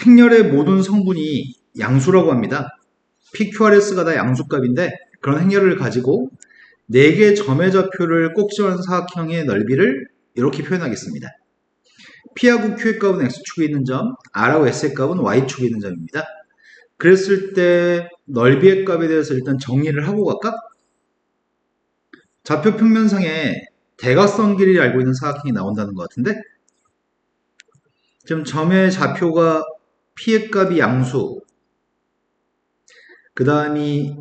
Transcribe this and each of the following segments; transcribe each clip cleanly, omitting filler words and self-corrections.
행렬의 모든 성분이 양수라고 합니다. PQRS가 다 양수값인데 그런 행렬을 가지고 4개의 점의 좌표를 꼭지원 사각형의 넓이를 이렇게 표현하겠습니다. P하고 Q의 값은 X축에 있는 점, R하고 S의 값은 Y축에 있는 점입니다. 그랬을 때 넓이의 값에 대해서 일단 정리를 하고 갈까? 좌표 평면상에 대각선 길이를 알고 있는 사각형이 나온다는 것 같은데 지금 점의 좌표가 P의 값이 양수, 그 다음이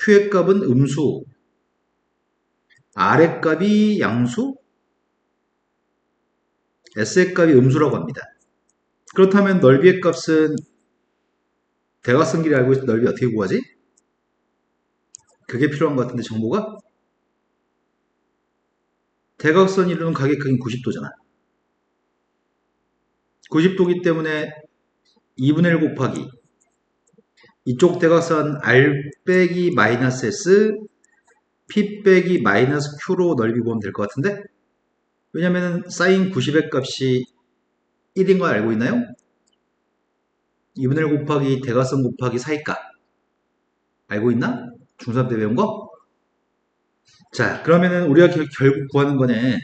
Q의 값은 음수, R의 값이 양수, S의 값이 음수라고 합니다. 그렇다면 넓이의 값은 대각선 길이 알고 있는 넓이 어떻게 구하지? 그게 필요한 것 같은데 정보가? 대각선 이루는 각의 크기는 90도잖아. 90도기 때문에 2분의 1 곱하기 이쪽 대각선 R 빼기 마이너스 S P 빼기 마이너스 Q로 넓이 보면 될 것 같은데 왜냐면 사인 90의 값이 1인 걸 알고 있나요? 2분의 1 곱하기 대각선 곱하기 사이값 알고 있나? 중3 때 배운 거? 자, 그러면은 우리가 결국 구하는 거는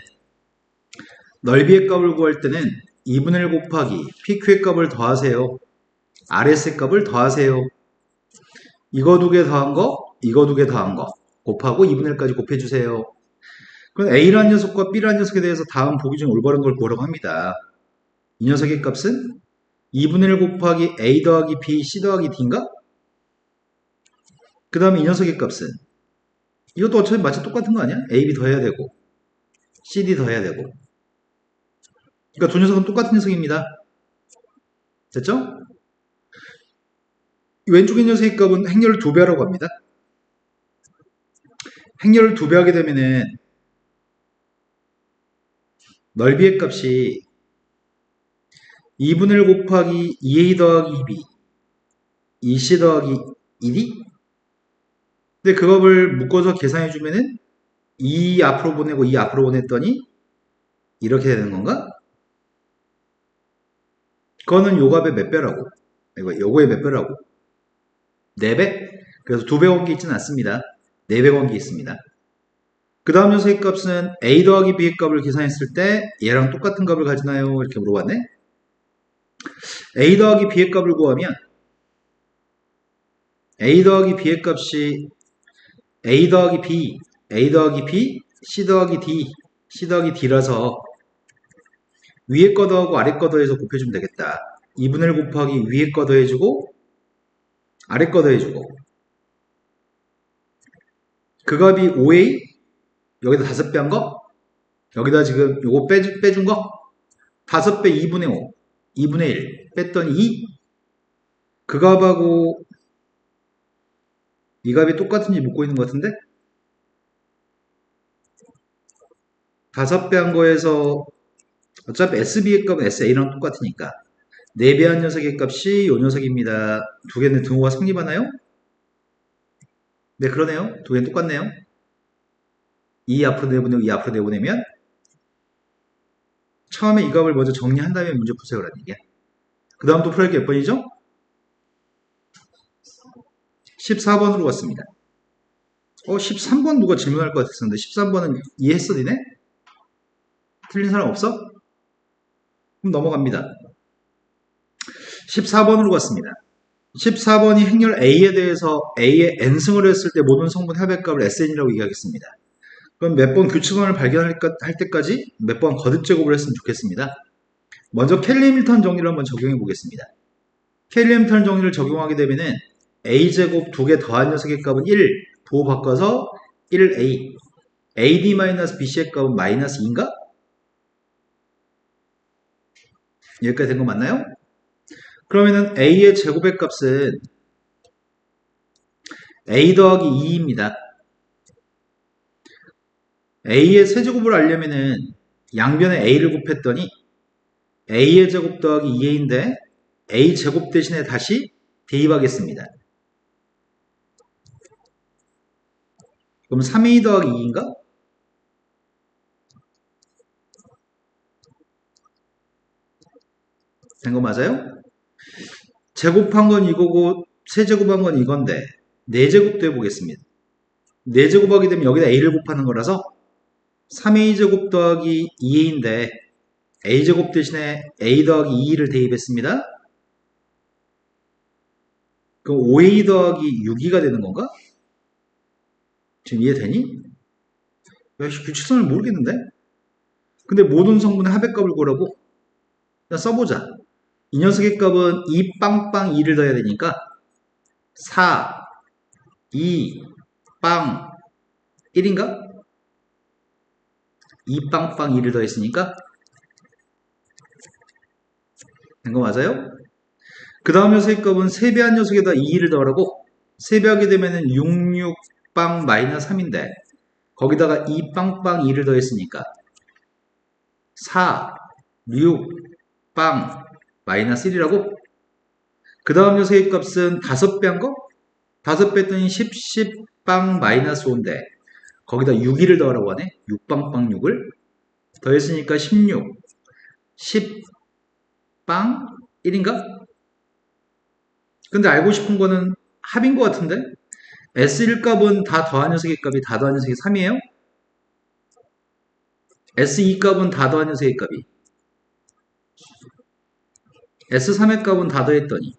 넓이의 값을 구할 때는 2분의 1 곱하기 PQ의 값을 더하세요. RS의 값을 더하세요. 이거 두 개 더한 거, 이거 두 개 더한 거 곱하고 2분의 1까지 곱해주세요. 그럼 A라는 녀석과 B라는 녀석에 대해서 다음 보기 중에 올바른 걸 구하라고 합니다. 이 녀석의 값은 2분의 1 곱하기 A 더하기 B, C 더하기 D인가? 그 다음에 이 녀석의 값은 이것도 어차피 마치 똑같은 거 아니야? A, B 더해야 되고 C, D 더해야 되고 그러니까 두 녀석은 똑같은 녀석입니다. 됐죠? 왼쪽의 녀석의 값은 행렬을 2배 하라고 합니다. 행렬을 2배 하게 되면은 넓이의 값이 2분의 1 곱하기 2A 더하기 2B 2C 더하기 2D 근데 그 값을 묶어서 계산해주면은 2 앞으로 보내고 2 앞으로 보냈더니 이렇게 되는 건가? 그거는 요 값의 몇 배라고? 요거의 몇 배라고? 4배? 그래서 2배 관계 있지는 않습니다. 4배 관계 있습니다. 그 다음 녀석의 값은 A 더하기 B의 값을 계산했을 때 얘랑 똑같은 값을 가지나요? 이렇게 물어봤네. A 더하기 B의 값을 구하면 A 더하기 B의 값이 A 더하기 B, A 더하기 B, C 더하기 D, C 더하기 D라서 위에 거 더하고 아래 거 더해서 곱해주면 되겠다. 2분의 1 곱하기 위에 거 더해주고 아래 거 더해주고 그 값이 5A 여기다 5배 한 거 여기다 지금 요거 빼준 거 5배 2분의 5 2분의 1 뺐더니 2 그 값하고 이 값이 똑같은지 묻고 있는 것 같은데 5배 한 거에서 어차피 SB의 값은 SA랑 똑같으니까 4배 한 녀석의 값이 요 녀석입니다. 두 개는 등호가 성립하나요? 네 그러네요. 두 개는 똑같네요. 2 앞으로 내보내고 2 앞으로 내보내면 처음에 이 값을 먼저 정리한 다음에 문제 푸세요라는 얘기야. 그 다음 또 풀할 게 몇 번이죠? 14번으로 갔습니다. 13번 누가 질문할 것 같았었는데 13번은 이해했어 니네? 틀린 사람 없어? 그럼 넘어갑니다. 14번으로 갔습니다. 14번이 행렬 A에 대해서 A의 n승을 했을 때 모든 성분 합의값을 SN이라고 얘기하겠습니다. 그럼 몇 번 규칙원을 발견할 때까지 몇 번 거듭 제곱을 했으면 좋겠습니다. 먼저 켈리-해밀턴 정리를 한번 적용해 보겠습니다. 켈리-해밀턴 정리를 적용하게 되면은 A제곱 두 개 더한 녀석의 값은 1, 부호 바꿔서 1A, AD-BC의 값은 마이너스 2인가? 여기까지 된 거 맞나요? 그러면은 A의 제곱의 값은 A 더하기 2입니다. A의 세제곱을 알려면은 양변에 A를 곱했더니 A의 제곱 더하기 2A인데 A 제곱 대신에 다시 대입하겠습니다. 그럼 3A 더하기 2인가? 된 거 맞아요? 제곱한 건 이거고 세제곱한 건 이건데 4제곱도 해보겠습니다. 4제곱하게 되면 여기다 a를 곱하는 거라서 3a제곱 더하기 2a인데 a제곱 대신에 a 더하기 2를 대입했습니다. 그럼 5a 더하기 6이가 되는 건가? 지금 이해되니? 역시 규칙성을 모르겠는데? 근데 모든 성분의 합의값을 구하라고? 일단 써보자. 이 녀석의 값은 2 빵빵 2를 더해야 되니까 4, 2, 빵 1인가? 2 빵빵 2를 더했으니까 된 거 맞아요? 그 다음 녀석의 값은 3배한 녀석에다 2를 더하라고 3배하게 되면은 6, 6 빵 마이너스 3인데 거기다가 2 빵빵 2를 더했으니까 4, 6, 빵 마이너스 1이라고 그 다음 녀석의 값은 5배 한 거? 5배 했더니 10, 10 빵 마이너스 5인데 거기다 6, 1을 더하라고 하네 6 빵빵 6을 더했으니까 16, 10 빵 1인가? 근데 알고 싶은 거는 합인 것 같은데? S1 값은 다 더한 녀석의 값이 다 더한 녀석이 3이에요? S2 값은 다 더한 녀석의 값이 S3의 값은 다 더했더니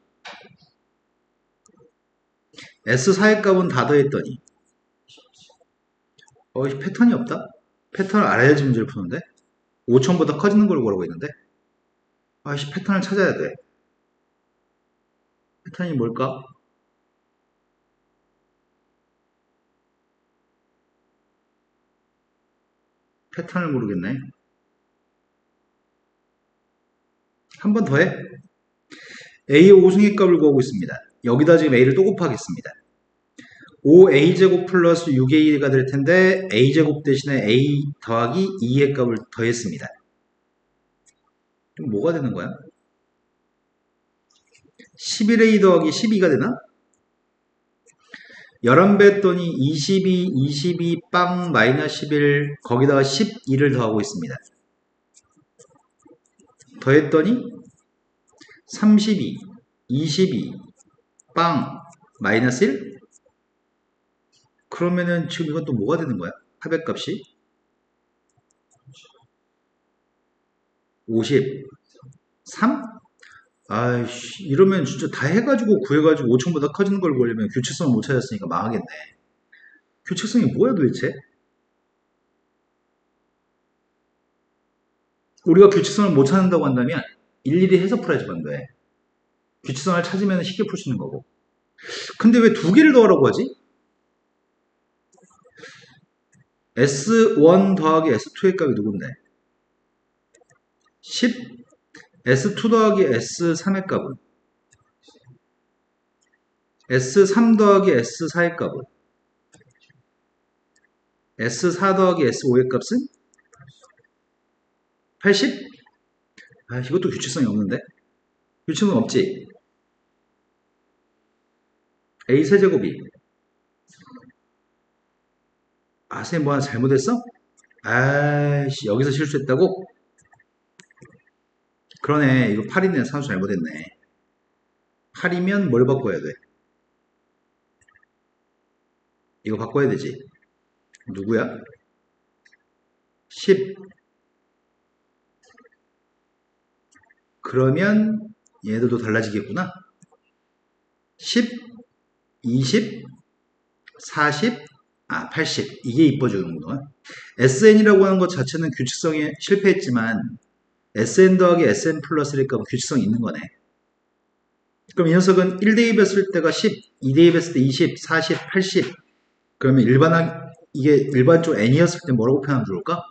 S4의 값은 다 더했더니 패턴이 없다? 패턴을 알아야지 문제를 푸는데 5천보다 커지는 걸 구하고 있는데 아이씨 패턴을 찾아야 돼. 패턴이 뭘까? 패턴을 모르겠네. 한 번 더 해. A의 5승의 값을 구하고 있습니다. 여기다 지금 A를 또 곱하겠습니다. 5a제곱 플러스 6a가 될 텐데 a제곱 대신에 a 더하기 2의 값을 더했습니다. 그럼 뭐가 되는 거야? 11a 더하기 12가 되나? 11배 했더니 22 빵 마이너스 11 거기다가 12를 더하고 있습니다. 더했더니 32, 22 빵 마이너스 1? 그러면은 지금 이건 또 뭐가 되는 거야? 합의값이 53? 아이씨 이러면 진짜 다 해가지고 구해가지고 5천보다 커지는 걸 보려면 규칙성을 못 찾았으니까 망하겠네. 규칙성이 뭐야 도대체? 우리가 규칙성을 못 찾는다고 한다면 일일이 해서 풀어야지 반대. 규칙성을 찾으면 쉽게 풀 수 있는 거고. 근데 왜 두 개를 더하라고 하지? S1 더하기 S2의 값이 누군데? 10 S2 더하기 S3의 값은 S3 더하기 S4의 값은 S4 더하기 S5의 값은 80? 아 이것도 규칙성이 없는데? 규칙은 없지? A 세제곱이 쌤 뭐 하나 잘못했어? 아이씨 여기서 실수했다고? 그러네 이거 8이네 산수 잘못했네 8이면 뭘 바꿔야 돼? 이거 바꿔야 되지 누구야? 10 그러면 얘들도 달라지겠구나 10 20 40 80 이게 이뻐지는구나 SN이라고 하는 것 자체는 규칙성에 실패했지만 SN 더하기 SN 플러스일 거면 규칙성이 있는 거네 그럼 이 녀석은 1대입했을 때가 10 2대입했을 때 20 40 80 그러면 이게 일반적으로 n이었을 때 뭐라고 표현하면 좋을까?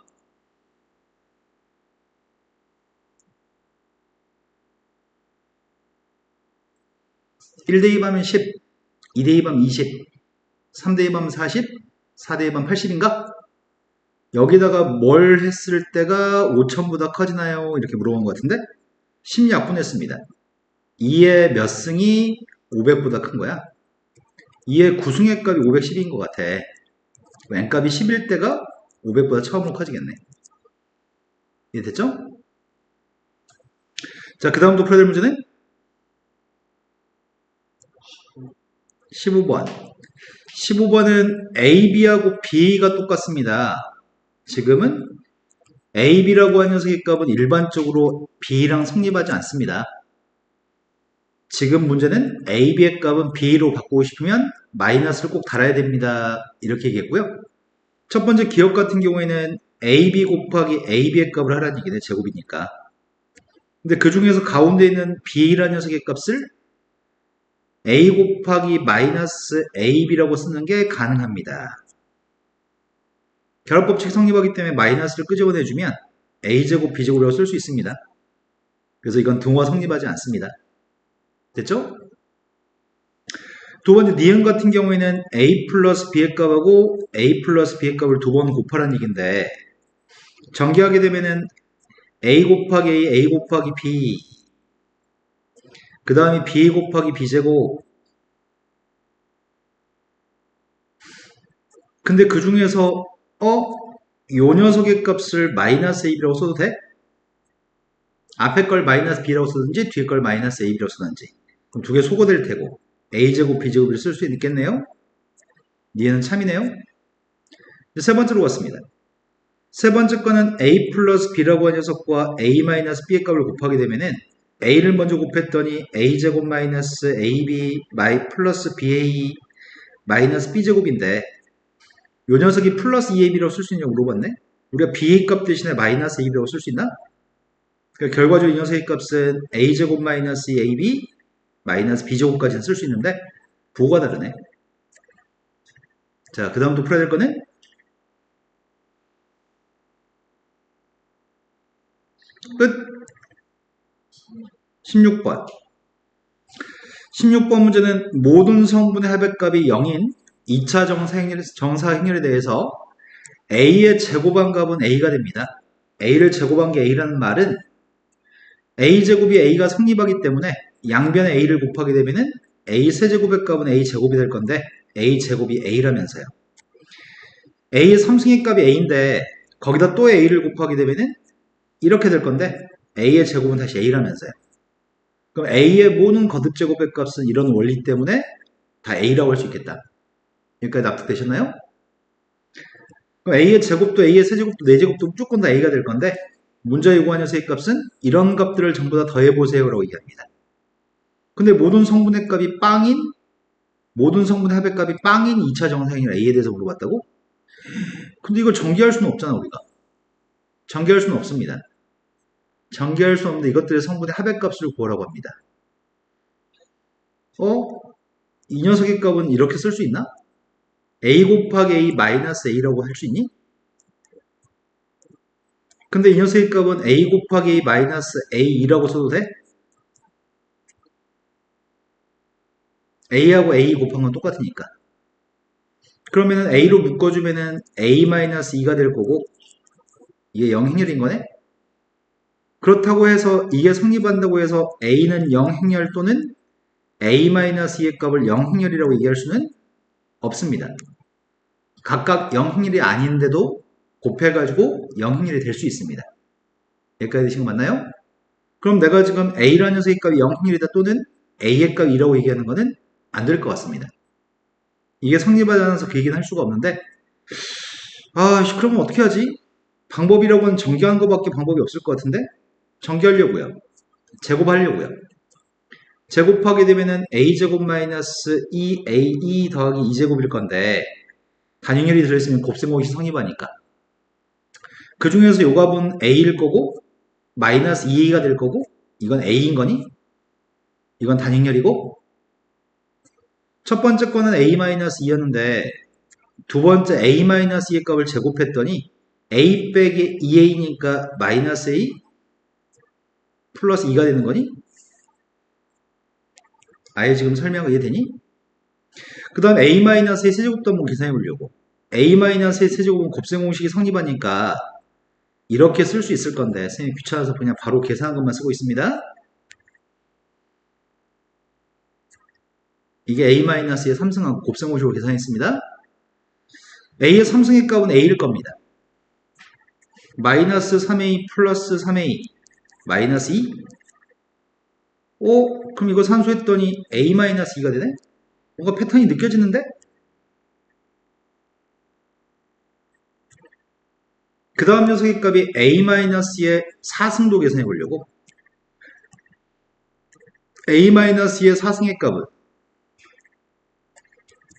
(1대2하면 10) (2대2하면 20) (3대2하면 40) (4대2하면 80인가? 여기다가 뭘 했을 때가 5천보다 커지나요? 이렇게 물어본 것 같은데 10약분했습니다 2의 몇 승이 500보다 큰 거야 2의 9승의 값이 510인 것 같아 n값이 10일 때가 500보다 처음으로 커지겠네 이해됐죠? 자, 그 다음도 풀어야 될 문제는 15번. 15번은 AB하고 BA가 똑같습니다. 지금은 AB라고 하는 녀석의 값은 일반적으로 B랑 성립하지 않습니다. 지금 문제는 AB의 값은 B로 바꾸고 싶으면 마이너스를 꼭 달아야 됩니다. 이렇게 얘기했고요. 첫 번째 기억 같은 경우에는 AB 곱하기 AB의 값을 하라는 얘기네. 제곱이니까. 근데 그 중에서 가운데 있는 B라는 녀석의 값을 A 곱하기 마이너스 AB라고 쓰는 게 가능합니다. 결합법칙 성립하기 때문에 마이너스를 끄집어내주면 A제곱 B제곱이라고 쓸 수 있습니다. 그래서 이건 등호가 성립하지 않습니다. 됐죠? 두 번째 니은 같은 경우에는 A 플러스 B의 값하고 A 플러스 B의 값을 두 번 곱하라는 얘기인데 전개하게 되면은 A 곱하기 A 곱하기 B 그 다음에 B 곱하기 B제곱 근데 그 중에서 요 녀석의 값을 마이너스 AB라고 써도 돼? 앞에 걸 마이너스 B라고 쓰든지 뒤에 걸 마이너스 AB라고 쓰든지 그럼 두 개 소거될 테고 A제곱 B제곱을 쓸 수 있겠네요? 니에는 참이네요? 세 번째로 갔습니다. 세 번째 거는 A 플러스 B라고 하는 녀석과 A 마이너스 B의 값을 곱하게 되면은 A를 먼저 곱했더니 A제곱 마이너스 AB 마이 플러스 BA 마이너스 B제곱인데 요 녀석이 플러스 2AB라고 쓸 수 있냐고 물어봤네? 우리가 B의 값 대신에 마이너스 AB라고 쓸 수 있나? 그러니까 결과적으로 이 녀석의 값은 A제곱 마이너스 AB 마이너스 B제곱까지는 쓸 수 있는데 부호가 다르네. 자, 그 다음부터 풀어야 될 거는 끝. 16번. 16번 문제는 모든 성분의 합의값이 0인 2차 정사행렬에 대해서 A의 제곱한 값은 A가 됩니다. A를 제곱한 게 A라는 말은 A제곱이 A가 성립하기 때문에 양변에 A를 곱하게 되면은 A 세제곱의 값은 A제곱이 될 건데 A제곱이 A라면서요. A의 3승의 값이 A인데 거기다 또 A를 곱하게 되면은 이렇게 될 건데 A의 제곱은 다시 A라면서요. 그럼 A의 모든 거듭제곱의 값은 이런 원리 때문에 다 A라고 할 수 있겠다. 여기까지 납득되셨나요? 그럼 A의 제곱도 A의 세제곱도 네제곱도 무조건 다 A가 될 건데 문제 요구한 녀석의 값은 이런 값들을 전부 다 더해보세요 라고 얘기합니다. 근데 모든 성분의 값이 빵인 모든 성분의 합의 값이 빵인 2차 정사행렬 A에 대해서 물어봤다고? 근데 이걸 전개할 수는 없잖아 우리가. 전개할 수는 없습니다. 전개할 수 없는데 이것들의 성분의 합의 값을 구하라고 합니다. 이 녀석의 값은 이렇게 쓸 수 있나? A 곱하기 A 마이너스 A라고 할 수 있니? 근데 이 녀석의 값은 A 곱하기 A 마이너스 A2라고 써도 돼? A하고 A 곱한 건 똑같으니까. 그러면은 A로 묶어주면은 A 마이너스 2가 될 거고 이게 0행렬인 거네? 그렇다고 해서 이게 성립한다고 해서 A는 0행렬 또는 A-2의 값을 0행렬이라고 얘기할 수는 없습니다. 각각 0행렬이 아닌데도 곱해가지고 0행렬이 될 수 있습니다. 여기까지 되신 거 맞나요? 그럼 내가 지금 A라는 녀석의 값이 0행렬이다 또는 A의 값 2라고 얘기하는 거는 안 될 것 같습니다. 이게 성립하지 않아서 그 얘기는 할 수가 없는데 그러면 어떻게 하지? 방법이라고는 전개한 것밖에 방법이 없을 것 같은데 전개하려고요. 제곱하려고요. 제곱하게 되면은 a제곱 마이너스 2a2 더하기 2제곱일 건데 단위열이 들어있으면 곱셈공식이 성립하니까 그 중에서 요 값은 a일 거고 마이너스 2a가 될 거고 이건 a인 거니? 이건 단위열이고 첫 번째 거는 a-2였는데 두 번째 a-2의 값을 제곱했더니 a 빼기 2a니까 마이너스 a 플러스 2가 되는 거니? 아예 지금 설명 이해되니? 그 다음 a-의 세제곱도 한번 계산해 보려고 a-의 세제곱은 곱셈공식이 성립하니까 이렇게 쓸 수 있을 건데 선생님이 귀찮아서 그냥 바로 계산한 것만 쓰고 있습니다. 이게 a-의 3승하고 곱셈공식으로 계산했습니다. a의 3승의 값은 a일 겁니다. 마이너스 3a 플러스 3a 마이너스 2 그럼 이거 산수했더니 a-2가 되네? 뭔가 패턴이 느껴지는데? 그 다음 녀석의 값이 a-의 사승도 계산해 보려고. a-의 사승의 값은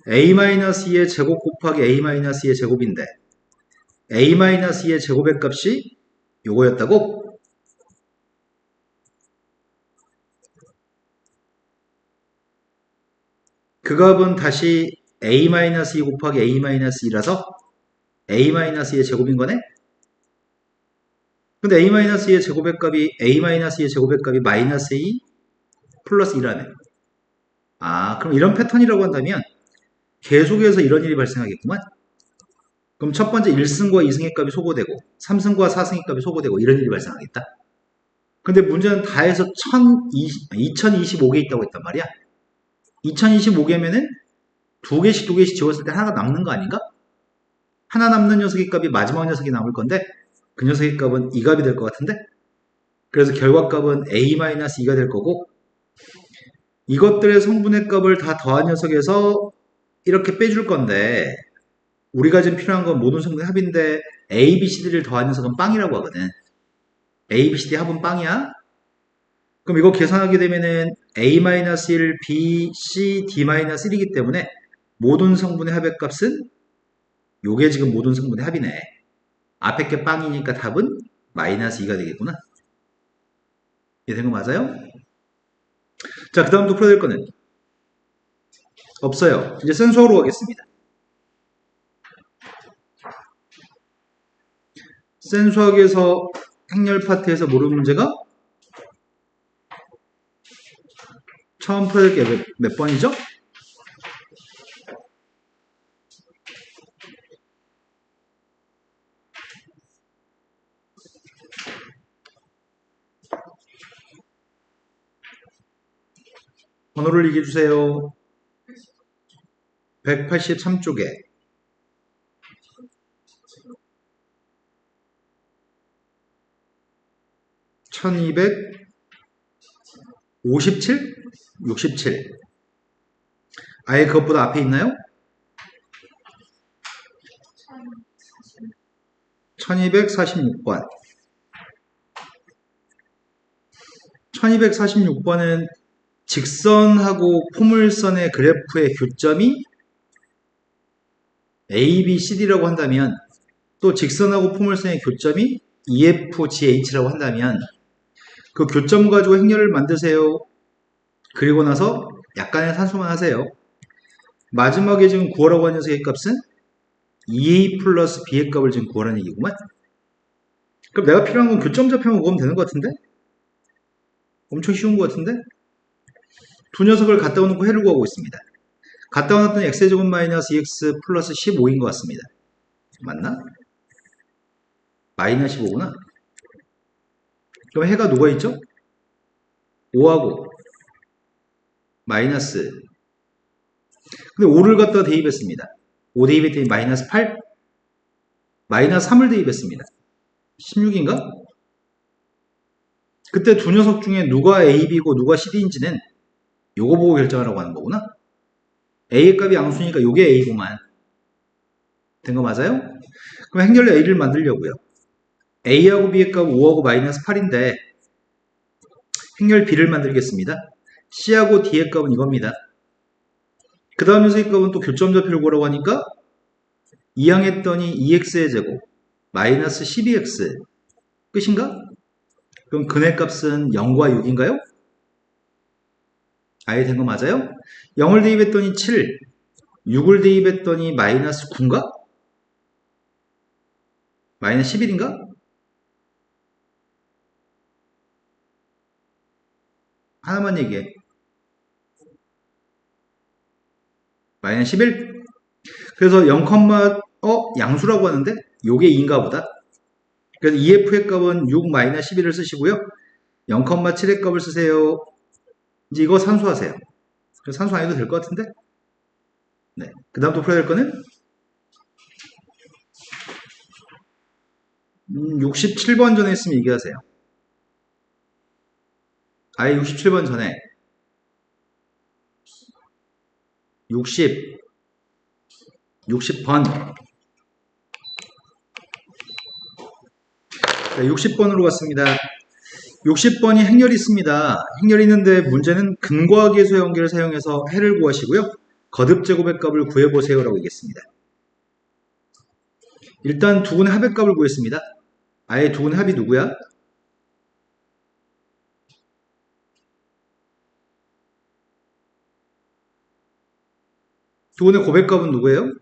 a-2의 제곱 곱하기 a-2의 제곱인데 a-2의 제곱의 값이 요거였다고? 그 값은 다시 a-2 곱하기 a-2라서 a-2의 제곱인 거네? 근데 a-2의 제곱의 값이 a-2의 제곱의 값이 마이너스 2 플러스 1하네. 아, 그럼 이런 패턴이라고 한다면 계속해서 이런 일이 발생하겠구만. 그럼 첫 번째 1승과 2승의 값이 소거되고 3승과 4승의 값이 소거되고 이런 일이 발생하겠다. 근데 문제는 다 해서 2025개 있다고 했단 말이야. 2025개면은 두 개씩 지웠을 때 하나가 남는 거 아닌가? 하나 남는 녀석의 값이 마지막 녀석이 남을 건데 그 녀석의 값은 이 값이 될 것 같은데 그래서 결과값은 a-2가 될 거고 이것들의 성분의 값을 다 더한 녀석에서 이렇게 빼줄 건데 우리가 지금 필요한 건 모든 성분의 합인데 a, b, c, d를 더한 녀석은 빵이라고 하거든. a, b, c, d 합은 빵이야. 그럼 이거 계산하게 되면은 a-1, b, c, d-1이기 때문에 모든 성분의 합의 값은 요게 지금 모든 성분의 합이네. 앞에 게 빵이니까 답은 마이너스 2가 되겠구나. 이해된 거 맞아요? 자, 그 다음 또 풀어야 될 거는 없어요. 이제 센수학으로 가겠습니다. 센수학에서 행렬 파트에서 모르는 문제가 처음 풀어야 될 게 몇 번이죠? 번호를 얘기해 주세요. 183쪽에 1257? 67. 아예 그것보다 앞에 있나요? 1246번. 1246번은 직선하고 포물선의 그래프의 교점이 A, B, C, D라고 한다면 또 직선하고 포물선의 교점이 EF, GH라고 한다면 그 교점 가지고 행렬을 만드세요. 그리고 나서 약간의 산수만 하세요. 마지막에 지금 구하라고 하는 녀석의 값은 EA 플러스 B의 값을 지금 구하라는 얘기구만. 그럼 내가 필요한 건 교점 좌표만 구하면 되는 것 같은데? 엄청 쉬운 것 같은데? 두 녀석을 갖다 놓고 해를 구하고 있습니다. 갖다 놨더니 x제곱 마이너스 2x 플러스 15인 것 같습니다. 맞나? 마이너스 15구나. 그럼 해가 누가 있죠? 5하고 마이너스. 근데 5를 갖다 대입했습니다. 5 대입했더니 마이너스 8? 마이너스 3을 대입했습니다. 16인가? 그때 두 녀석 중에 누가 A, B고 누가 CD인지는 요거 보고 결정하라고 하는 거구나. A의 값이 양수니까 요게 A구만. 된 거 맞아요? 그럼 행렬로 A를 만들려고요. A하고 B의 값 5하고 마이너스 8인데 행렬 B를 만들겠습니다. C하고 D의 값은 이겁니다. 그 다음 녀석의 값은 또 교점 좌표를 구하라고 하니까 2항했더니 2x의 제곱 마이너스 12x 끝인가? 그럼 근의 값은 0과 6인가요? 아예 된 거 맞아요? 0을 대입했더니 7, 6을 대입했더니 마이너스 9인가? 마이너스 11인가? 하나만 얘기해. 마이너스 11? 그래서 0, 양수라고 하는데 요게 2인가 보다. 그래서 EF의 값은 6 마이너스 11을 쓰시고요. 0,7의 값을 쓰세요. 이제 이거 산수하세요. 산수 안 해도 될 것 같은데? 네. 그 다음 또 풀어야 될 거는 67번 전에 했으면 얘기하세요. 아예 67번 전에 60번. 자, 60번으로 갔습니다. 60번이 행렬이 있습니다. 행렬이 있는데 문제는 근과계수의 연결을 사용해서 해를 구하시고요. 거듭제곱의 값을 구해보세요 라고 얘기했습니다. 일단 두근의 합의 값을 구했습니다. 아예 두근의 합이 누구야? 두근의 곱의 값은 누구예요?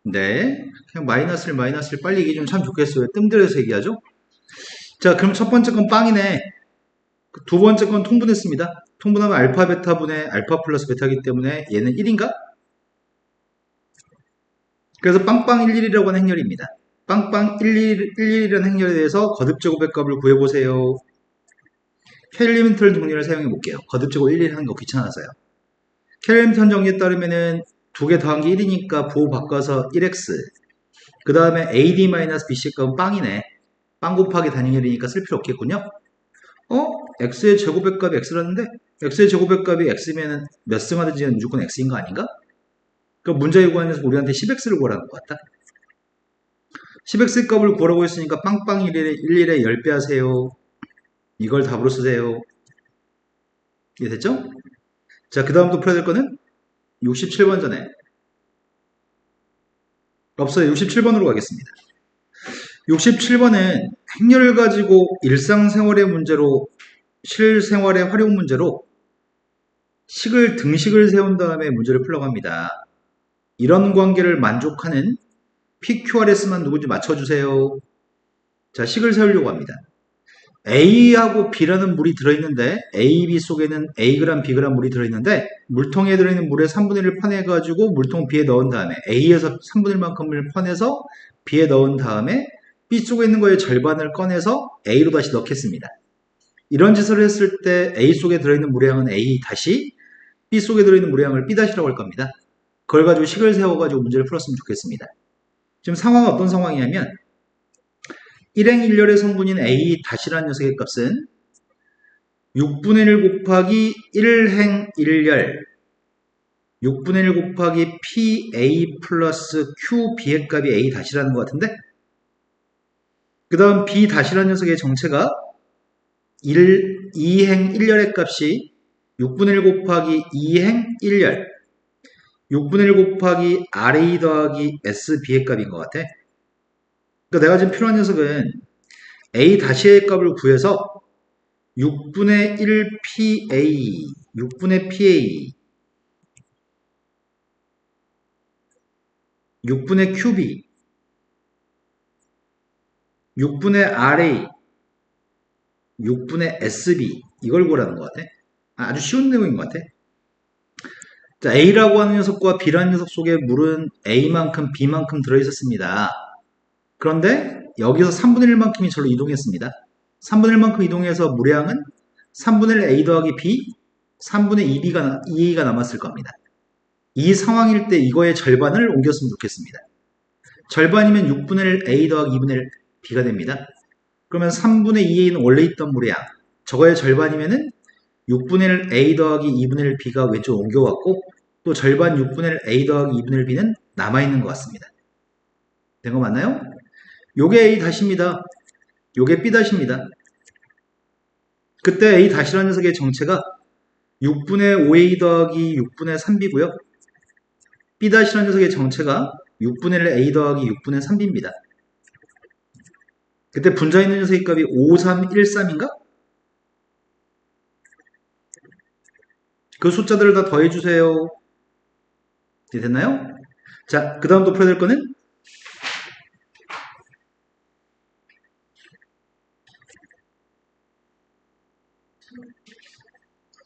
네, 그냥 마이너스를 빨리 얘기해주면 참 좋겠어요. 뜸들여서 얘기하죠. 자, 그럼 첫 번째 건 빵이네. 두 번째 건 통분했습니다. 통분하면 알파 베타분의 알파 플러스 베타이기 때문에 얘는 1인가? 그래서 빵빵 11이라고 하는 행렬입니다. 빵빵 11이라는 행렬에 대해서 거듭제곱의 값을 구해보세요. 캐릴리미터 정리를 사용해 볼게요. 거듭제곱 11 하는 거 귀찮아서요. 캐릴리미터 정리에 따르면은 두 개 더한 게 1이니까 부호 바꿔서 1x. 그 다음에 AD-BC 값은 빵이네. 빵 곱하기 단위열이니까 쓸 필요 없겠군요. x의 제곱의 값이 x라는데 x의 제곱의 값이 x면은 몇 승하든지 무조건 x인 거 아닌가? 그럼 문제 요구하면서 우리한테 10x를 구하라는 것 같다. 10x 값을 구하라고 했으니까 빵빵 11에 10배 하세요. 이걸 답으로 쓰세요. 이해됐죠? 자, 그 다음부터 풀어야 될 거는 67번 전에 없어요. 67번으로 가겠습니다. 67번은 행렬을 가지고 일상생활의 문제로 실생활의 활용 문제로 등식을 세운 다음에 문제를 풀려고 합니다. 이런 관계를 만족하는 PQRS만 누군지 맞춰주세요. 자, 식을 세우려고 합니다. A하고 B라는 물이 들어있는데 A, B 속에는 Ag, Bg 물이 들어있는데 물통에 들어있는 물의 3분의 1을 퍼내가지고 물통 B에 넣은 다음에 A에서 3분의 1만큼을 퍼내서 B에 넣은 다음에 B 속에 있는 거의 절반을 꺼내서 A로 다시 넣겠습니다. 이런 짓을 했을 때 A 속에 들어있는 물의 양은 A 다시 B 속에 들어있는 물의 양을 B 다시라고 할 겁니다. 그걸 가지고 식을 세워가지고 문제를 풀었으면 좋겠습니다. 지금 상황은 어떤 상황이냐면 1행 1열의 성분인 A 다시라는 녀석의 값은 6분의 1 곱하기 1행 1열 6분의 1 곱하기 PA 플러스 QB의 값이 A 다시라는 것 같은데 그 다음 B 다시라는 녀석의 정체가 2행 1열의 값이 6분의 1 곱하기 2행 1열 6분의 1 곱하기 RA 더하기 SB의 값인 것 같아. 그러니까 내가 지금 필요한 녀석은 A 다시의 값을 구해서 6분의 1 PA 6분의 PA 6분의 QB 6분의 RA 6분의 SB 이걸 구하라는 것 같아. 아주 쉬운 내용인 것 같아. 자, A라고 하는 녀석과 B라는 녀석 속에 물은 A만큼 B만큼 들어있었습니다. 그런데 여기서 3분의 1만큼이 절로 이동했습니다. 3분의 1만큼 이동해서 물의 양은 3분의 1 A 더하기 B 3분의 2A가 남았을 겁니다. 이 상황일 때 이거의 절반을 옮겼으면 좋겠습니다. 절반이면 6분의 1 A 더하기 2분의 1 B가 됩니다. 그러면 3분의 2A는 원래 있던 물의 양 저거의 절반이면은 6분의 1 A 더하기 2분의 1 B가 왼쪽 옮겨왔고 또 절반 6분의 1 A 더하기 2분의 1 B는 남아있는 것 같습니다. 된 거 맞나요? 요게 A 다시입니다. 요게 B 다시입니다. 그때 A 다시라는 녀석의 정체가 6분의 5A 더하기 6분의 3B고요. B 다시라는 녀석의 정체가 6분의 1 A 더하기 6분의 3B입니다. 그때 분자 있는 녀석의 값이 5313인가? 그 숫자들을 다 더해주세요. 됐나요? 자, 그 다음 또 풀어야 될 거는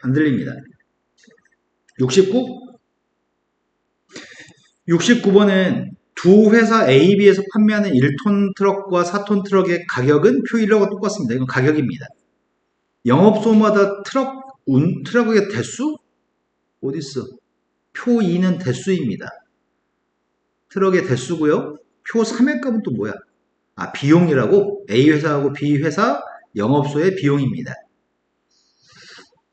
안 들립니다. 69? 69번은 두 회사 A, B에서 판매하는 1톤 트럭과 4톤 트럭의 가격은 표 1하고 똑같습니다. 이건 가격입니다. 영업소마다 트럭의 대수? 어딨어? 표 2는 대수입니다. 트럭의 대수고요. 표 3의 값은 또 뭐야? 아, 비용이라고? A 회사하고 B 회사 영업소의 비용입니다.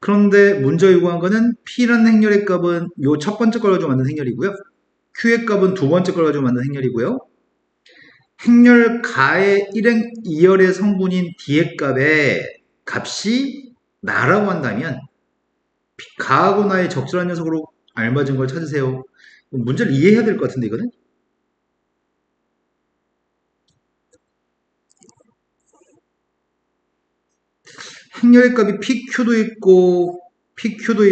그런데 문제 요구한 거는 P라는 행렬의 값은 요 첫 번째 걸 가지고 만든 행렬이고요. Q의 값은 두 번째 걸 가지고 만든 행렬이고요. 행렬 가의 1행 2열의 성분인 D의 값이 나라고 한다면 가하고 나의 적절한 녀석으로 알맞은 걸 찾으세요. 문제를 이해해야 될 것 같은데 이거는? 행렬의 값이 PQ도 있고, QP도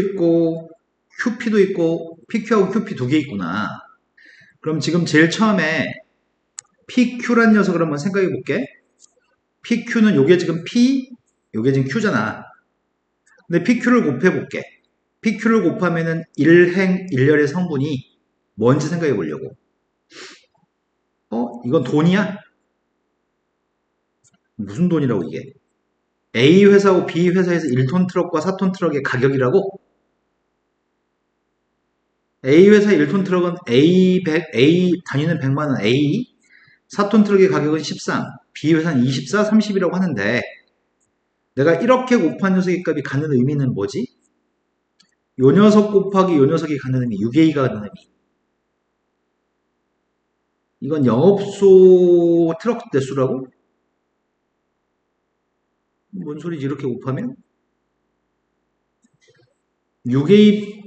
있고, PQ하고 QP 두 개 있구나. 그럼 지금 제일 처음에 PQ란 녀석을 한번 생각해 볼게. PQ는 요게 지금 P, 요게 지금 Q잖아. 근데 PQ를 곱해 볼게. PQ를 곱하면은 1행 1열의 성분이 뭔지 생각해 보려고. 이건 돈이야? 무슨 돈이라고 이게? A 회사하고 B 회사에서 1톤 트럭과 4톤 트럭의 가격이라고? A 회사의 1톤 트럭은 A 단위는 100만원 A, 4톤 트럭의 가격은 13, B 회사는 24, 30이라고 하는데 내가 이렇게 곱한 녀석의 값이 갖는 의미는 뭐지? 요 녀석 곱하기 요 녀석이 갖는 의미, 6A가 갖는 의미. 이건 영업소 트럭 대수라고? 뭔 소리지 이렇게 곱하면? 6A,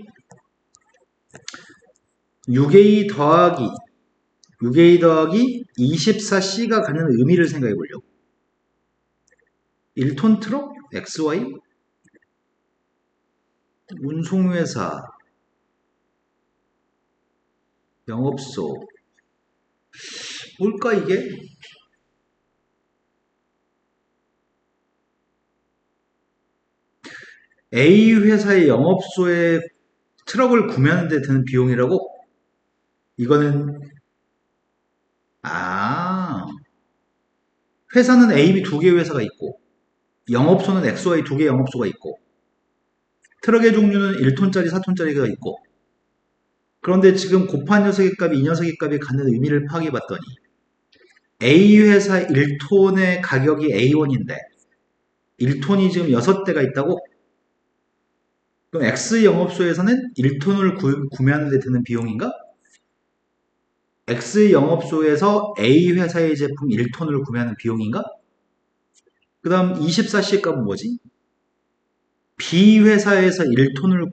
6A 더하기 6A 더하기 24C가 갖는 의미를 생각해 보려고. 1톤 트럭? XY? 운송회사, 영업소. 뭘까 이게? A 회사의 영업소에 트럭을 구매하는 데 드는 비용이라고? 이거는 회사는 A, B 두 개의 회사가 있고 영업소는 XY 두 개의 영업소가 있고 트럭의 종류는 1톤짜리, 4톤짜리가 있고 그런데 지금 곱한 녀석의 값이 이 녀석의 값이 갖는 의미를 파악해 봤더니 A 회사 1톤의 가격이 A1인데 1톤이 지금 6대가 있다고? 그럼 X 영업소에서는 1톤을 구매하는 데 드는 비용인가? X 영업소에서 A 회사의 제품 1톤을 구매하는 비용인가? 그 다음 24C 값은 뭐지? B 회사에서 1톤을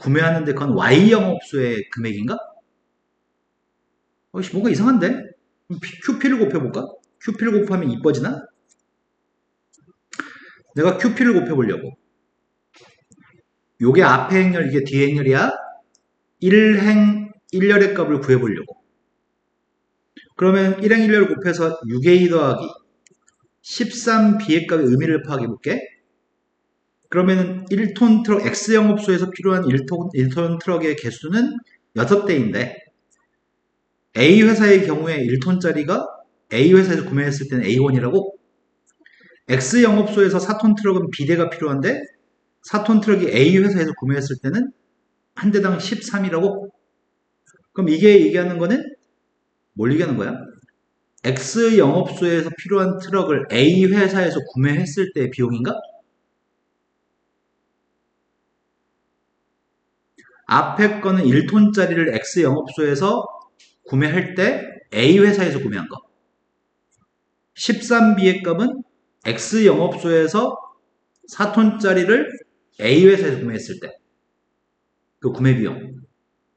구매하는데 그건 Y 영업소의 금액인가? 뭔가 이상한데? QP를 곱해볼까? QP를 곱하면 이뻐지나? 내가 QP를 곱해보려고. 요게 앞에 행렬, 이게 뒤에 행렬이야? 1행 1열의 값을 구해보려고. 그러면 1행 1열 곱해서 6A 더하기 13B의 값의 의미를 파악해볼게. 그러면 1톤 트럭, X 영업소에서 필요한 1톤 트럭의 개수는 6대인데 A 회사의 경우에 1톤짜리가 A 회사에서 구매했을 때는 A1이라고? X 영업소에서 4톤 트럭은 B대가 필요한데 4톤 트럭이 A 회사에서 구매했을 때는 한 대당 13이라고? 그럼 이게 얘기하는 거는 뭘 얘기하는 거야? X 영업소에서 필요한 트럭을 A 회사에서 구매했을 때의 비용인가? 앞에 거는 1톤짜리를 X 영업소에서 구매할 때 A 회사에서 구매한 거. 13B의 값은 X 영업소에서 4톤짜리를 A 회사에서 구매했을 때 그 구매 비용.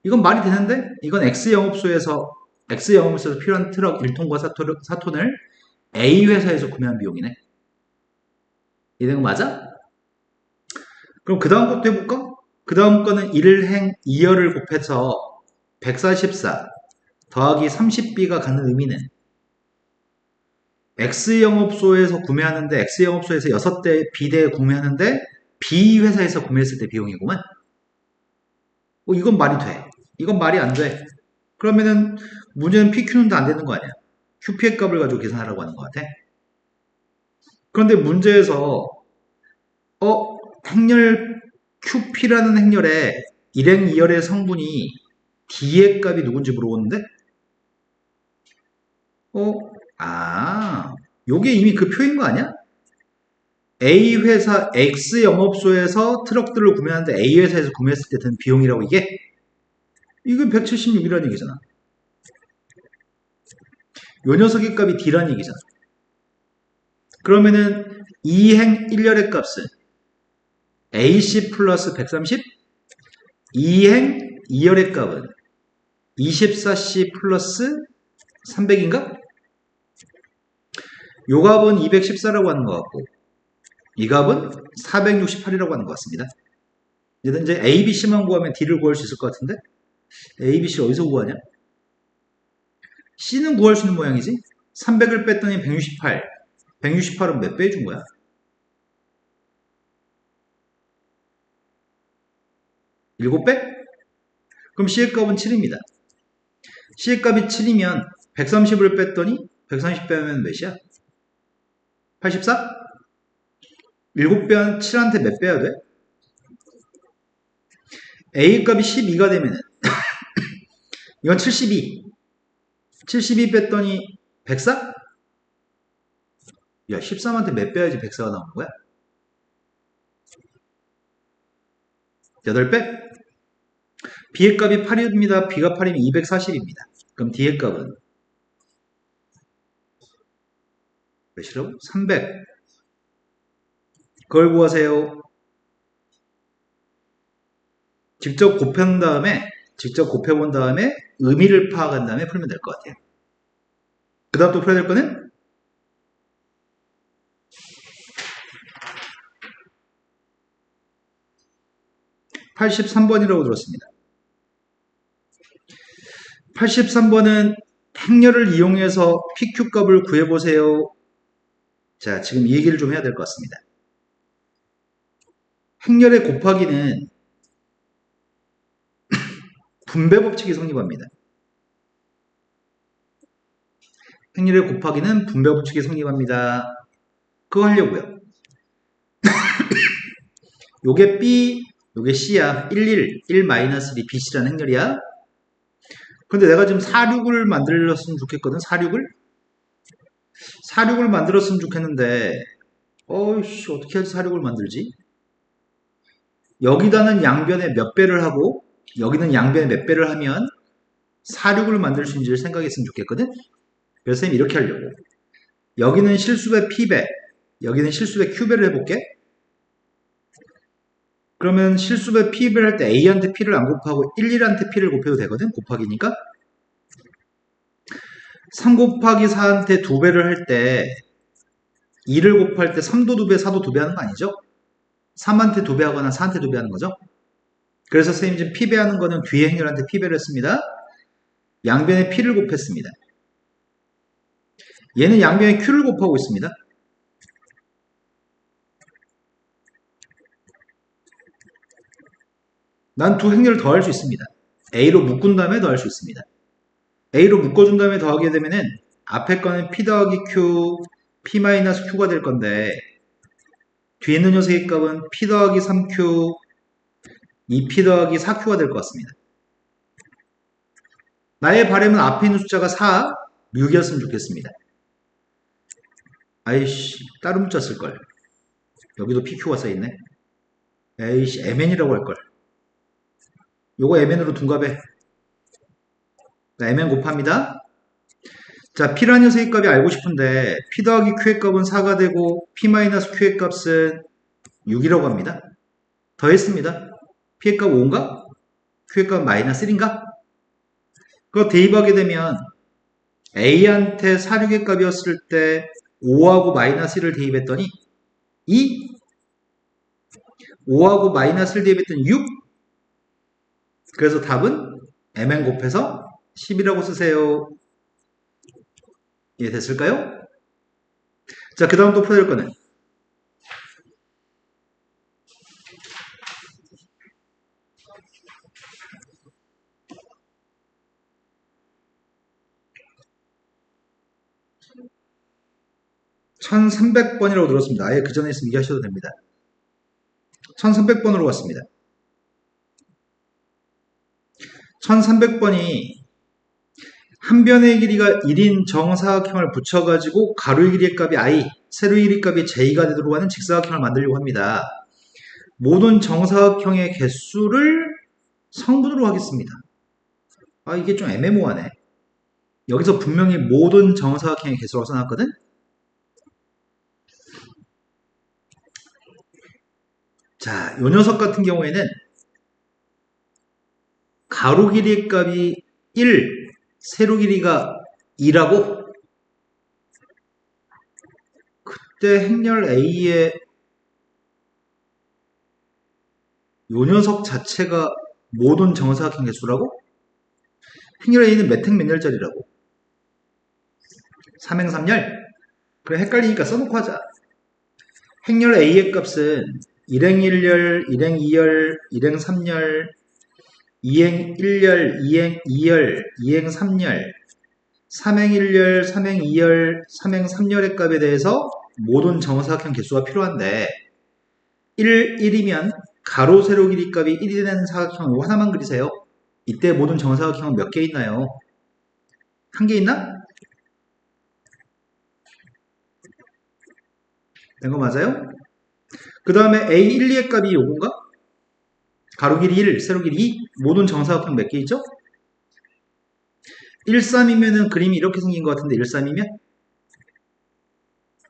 이건 말이 되는데 이건 X 영업소에서 필요한 트럭 1톤과 4톤을 A 회사에서 구매한 비용이네. 이런 거 맞아? 그럼 그 다음 것도 해볼까? 그 다음 거는 1행 2열을 곱해서 144 더하기 30B가 갖는 의미는 X영업소에서 구매하는데 X영업소에서 6대 B대 구매하는데 B 회사에서 구매했을 때 비용이구만. 이건 말이 돼. 이건 말이 안 돼. 그러면은 문제는 PQ는 다 안 되는 거 아니야. QP의 값을 가지고 계산하라고 하는 것 같아. 그런데 문제에서 행렬 QP라는 행렬에 1행 2열의 성분이 D의 값이 누군지 물어보는데 요게 이미 그 표인 거 아니야? A 회사 X 영업소에서 트럭들을 구매하는데 A 회사에서 구매했을 때 드는 비용이라고 이건 176이라는 얘기잖아. 요 녀석의 값이 D라는 얘기잖아. 그러면은 이행 1열의 값은 AC 플러스 130, 이행 2열의 값은 24C 플러스 300인가? 요 값은 214라고 하는 것 같고 이 값은 468이라고 하는 것 같습니다. 이제 A, B, C만 구하면 D를 구할 수 있을 것 같은데 A, B, C 어디서 구하냐? C는 구할 수 있는 모양이지. 300을 뺐더니 168. 168은 몇 배 해준 거야? 일곱 배? 그럼 C의 값은 7입니다. C의 값이 7이면 130을 뺐더니 130 빼면 몇이야? 84? 7배 한 7한테 몇 빼야 돼? A 값이 12가 되면은 이건 72. 72 뺐더니 104? 야, 13한테 몇 빼야지 104가 나오는 거야? 8배? B의 값이 8입니다. B가 8이면 240입니다. 그럼 D의 값은 몇이라고? 300. 그걸 구하세요. 직접 곱해본 다음에 의미를 파악한 다음에 풀면 될 것 같아요. 그 다음 또 풀어야 될 거는 83번이라고 들었습니다. 83번은 행렬을 이용해서 PQ값을 구해보세요. 자, 지금 이 얘기를 좀 해야 될 것 같습니다. 행렬의 곱하기는 분배 법칙이 성립합니다. 행렬의 곱하기는 분배 법칙이 성립합니다. 그거 하려고요. 요게 B, 요게 C야. 11, 1-1, BC라는 행렬이야. 근데 내가 지금 46을 만들었으면 좋겠거든. 46을 만들었으면 좋겠는데 어이씨 어떻게 해야지 46을 만들지? 여기다는 양변에 몇 배를 하고 여기는 양변에 몇 배를 하면 46을 만들 수 있는지를 생각했으면 좋겠거든. 그래서 선생님이 이렇게 하려고 여기는 실수배 P배 여기는 실수배 Q배를 해볼게. 그러면 실수배 P배를 할 때 A한테 P를 안 곱하고 1, 1한테 P를 곱해도 되거든. 곱하기니까 3 곱하기 4한테 2배를 할 때 2를 곱할 때 3도 2배, 4도 2배 하는 거 아니죠? 3한테 2배 하거나 4한테 2배 하는 거죠? 그래서 선생님 지금 P배 하는 거는 뒤에 행렬한테 P배를 했습니다. 양변에 P를 곱했습니다. 얘는 양변에 Q를 곱하고 있습니다. 난 두 행렬을 더할 수 있습니다. A로 묶은 다음에 더할 수 있습니다. A로 묶어준 다음에 더하게 되면은 앞에 거는 P 더하기 Q, P-Q가 될 건데 뒤에 있는 녀석의 값은 P 더하기 3Q, 2P 더하기 4Q가 될 것 같습니다. 나의 바람은 앞에 있는 숫자가 4, 6이었으면 좋겠습니다. 아이씨, 다른 문자 쓸걸. 여기도 PQ가 써있네. 에이씨, MN이라고 할걸. 요거 MN으로 둔갑해. MN 곱합니다. 자, P라는 녀석의 값이 알고 싶은데 P 더하기 Q의 값은 4가 되고 P-Q의 값은 6이라고 합니다. 더했습니다. P의 값 5인가? Q의 값 마이너스 1인가? 그거 대입하게 되면 A한테 46의 값이었을 때 5하고 마이너스 1을 대입했더니 2, 5하고 마이너스를 대입했더니 6. 그래서 답은 MN 곱해서 10이라고 쓰세요. 이해됐을까요? 자, 그 다음 또 풀어야 될 거는 1300번이라고 들었습니다. 아예 그 전에 있으면 이해하셔도 됩니다. 1300번으로 갔습니다. 1300번이 한 변의 길이가 1인 정사각형을 붙여가지고 가로의 길이의 값이 i, 세로의 길이 값이 j가 되도록 하는 직사각형을 만들려고 합니다. 모든 정사각형의 개수를 성분으로 하겠습니다. 아, 이게 좀 애매모호하네. 여기서 분명히 모든 정사각형의 개수라고 써놨거든? 자, 요 녀석 같은 경우에는 가로 길이의 값이 1, 세로 길이가 2라고? 그때 행렬 A의 요 녀석 자체가 모든 정사각형 개수라고? 행렬 A는 몇 행 몇 열짜리라고? 3행 3열? 그래, 헷갈리니까 써놓고 하자. 행렬 A의 값은 1행 1열, 1행 2열, 1행 3열, 2행 1열, 2행 2열, 2행 3열, 3행 1열, 3행 2열, 3행 3열의 값에 대해서 모든 정사각형 개수가 필요한데 1이면 가로 세로 길이 값이 1이 되는 사각형 이거 하나만 그리세요. 이때 모든 정사각형은 몇 개 있나요? 한 개 있나? 된 거 맞아요? 그 다음에 A1, 2의 값이 요건가? 가로 길이 1, 세로 길이 2 모든 정사각형 몇 개 있죠? 1, 3이면은 그림이 이렇게 생긴 것 같은데 1, 3이면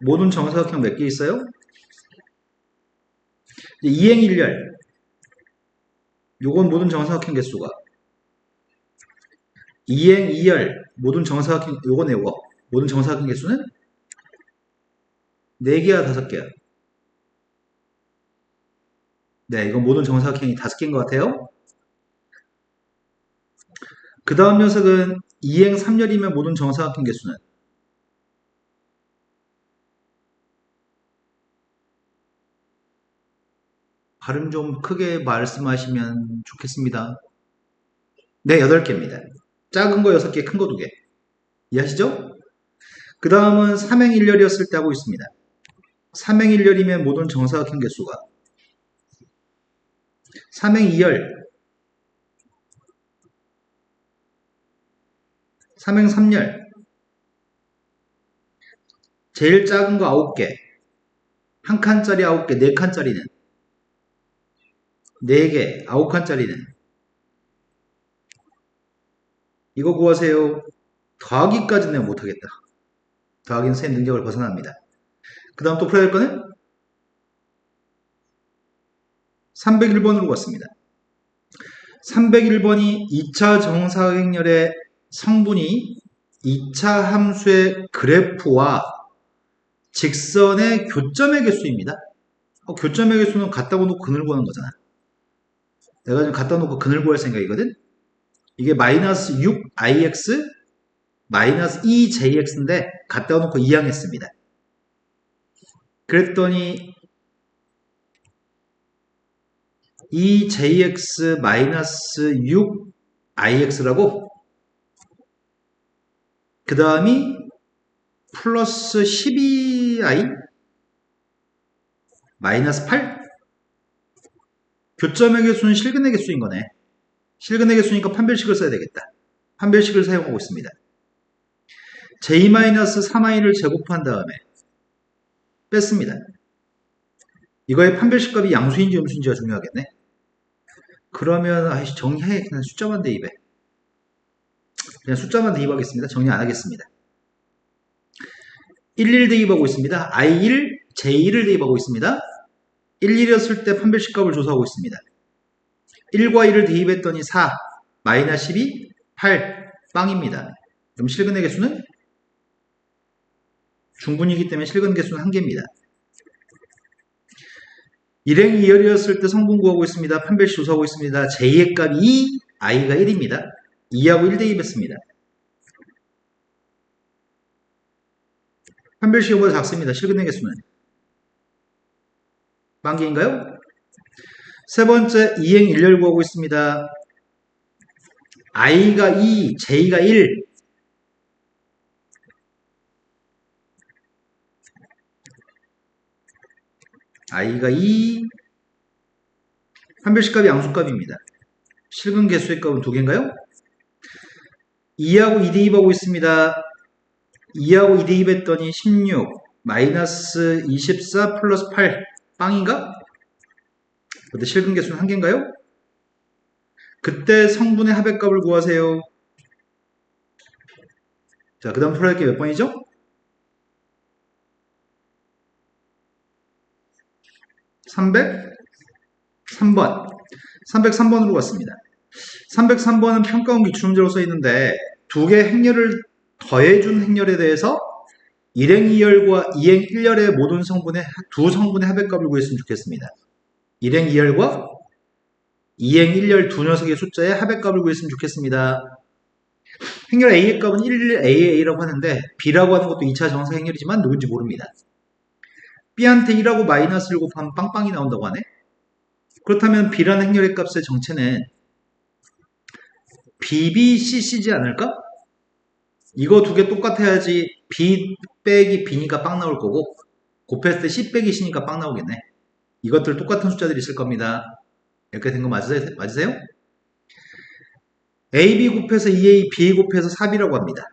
모든 정사각형 몇 개 있어요? 2행 1열 요건 모든 정사각형 개수가 2행 2열 모든 정사각형 요거네 요거 모든 정사각형 개수는 4개야 5개야? 네, 이건 모든 정사각형이 5개인 것 같아요. 그 다음 녀석은 2행 3열이면 모든 정사각형 개수는 발음 좀 크게 말씀하시면 좋겠습니다. 네, 8개입니다. 작은 거 6개, 큰 거 2개. 이해하시죠? 그 다음은 3행 1열이었을 때 하고 있습니다. 3행 1열이면 모든 정사각형 개수가 3행 2열, 3행 3열 제일 작은 거 9개 한 칸짜리 9개, 4칸짜리는 4개, 9칸짜리는 이거 구하세요. 더하기까지는 내가 못하겠다. 더하기는 쌤 능력을 벗어납니다. 그 다음 또 풀어야 할 거는 301번으로 갔습니다. 301번이 2차 정사각형의 성분이 2차 함수의 그래프와 직선의 교점의 개수입니다. 교점의 개수는 갖다 놓고 근을 구하는 거잖아. 내가 지금 갖다 놓고 근을 구할 생각이거든. 이게 마이너스 6ix 마이너스 2jx인데 갖다 놓고 이항했습니다. 그랬더니 2jx 마이너스 6ix라고 그 다음이 플러스 12i 마이너스 8 교점의 개수는 실근의 개수인 거네. 실근의 개수니까 판별식을 써야 되겠다. 판별식을 사용하고 있습니다. j-3i를 제곱한 다음에 뺐습니다. 이거의 판별식 값이 양수인지 음수인지가 중요하겠네. 그러면 아이씨 정리해. 그냥 숫자만 대입해. 그냥 숫자만 대입하겠습니다. 정리 안 하겠습니다. 11 대입하고 있습니다. i1, j1을 대입하고 있습니다. 11이었을 때 판별식 값을 조사하고 있습니다. 1과 1을 대입했더니 4, 마이너스 12, 8, 빵입니다. 그럼 실근의 개수는 중분이기 때문에 실근 개수는 1개입니다. 1행 2열이었을 때 성분 구하고 있습니다. 판별식 조사하고 있습니다. j의 값이 2, i가 1입니다. 2하고 1 대입했습니다. 판별식이 보다 작습니다. 실근의 개수는 빵개인가요? 세 번째 2행 1열 구하고 있습니다. i가 2, j가 1. i가 2, 판별식 값이 양수값입니다. 실근 개수의 값은 2개인가요? 2하고 2 대입하고 있습니다. 2하고 2 대입했더니 16 마이너스 24 플러스 8 빵인가? 근데 실근 개수는 한 개인가요? 그때 성분의 합의값을 구하세요. 자, 그 다음 풀어야 할 게 몇 번이죠? 303번. 303번으로 갔습니다. 303번은 평가원 기출문제로 써 있는데 두 개 행렬을 더해준 행렬에 대해서 일행 2열과 이행 1열의 모든 성분의 두 성분의 합의값을 구했으면 좋겠습니다. 일행 2열과 이행 1열 두 녀석의 숫자의 합의값을 구했으면 좋겠습니다. 행렬 A의 값은 11AA라고 하는데 B라고 하는 것도 2차 정사 행렬이지만 누군지 모릅니다. B한테 1하고 마이너스를 곱하면 빵빵이 나온다고 하네. 그렇다면 B라는 행렬의 값의 정체는 BBCC지 않을까? 이거 두 개 똑같아야지 B 빼기 B니까 빵 나올 거고 곱했을 때 C 빼기 C니까 빵 나오겠네. 이것들 똑같은 숫자들이 있을 겁니다. 이렇게 된 거 맞으세요? AB 곱해서 2A, B 곱해서 4B라고 합니다.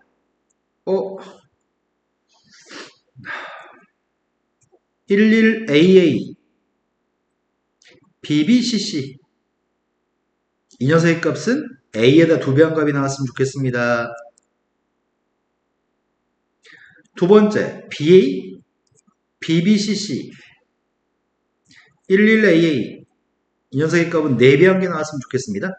11AA, BBCC. 이 녀석의 값은 A에다 2배 한 값이 나왔으면 좋겠습니다. 두 번째, BA, BBCC, 11AA. 이 녀석의 값은 4배 한 개 나왔으면 좋겠습니다.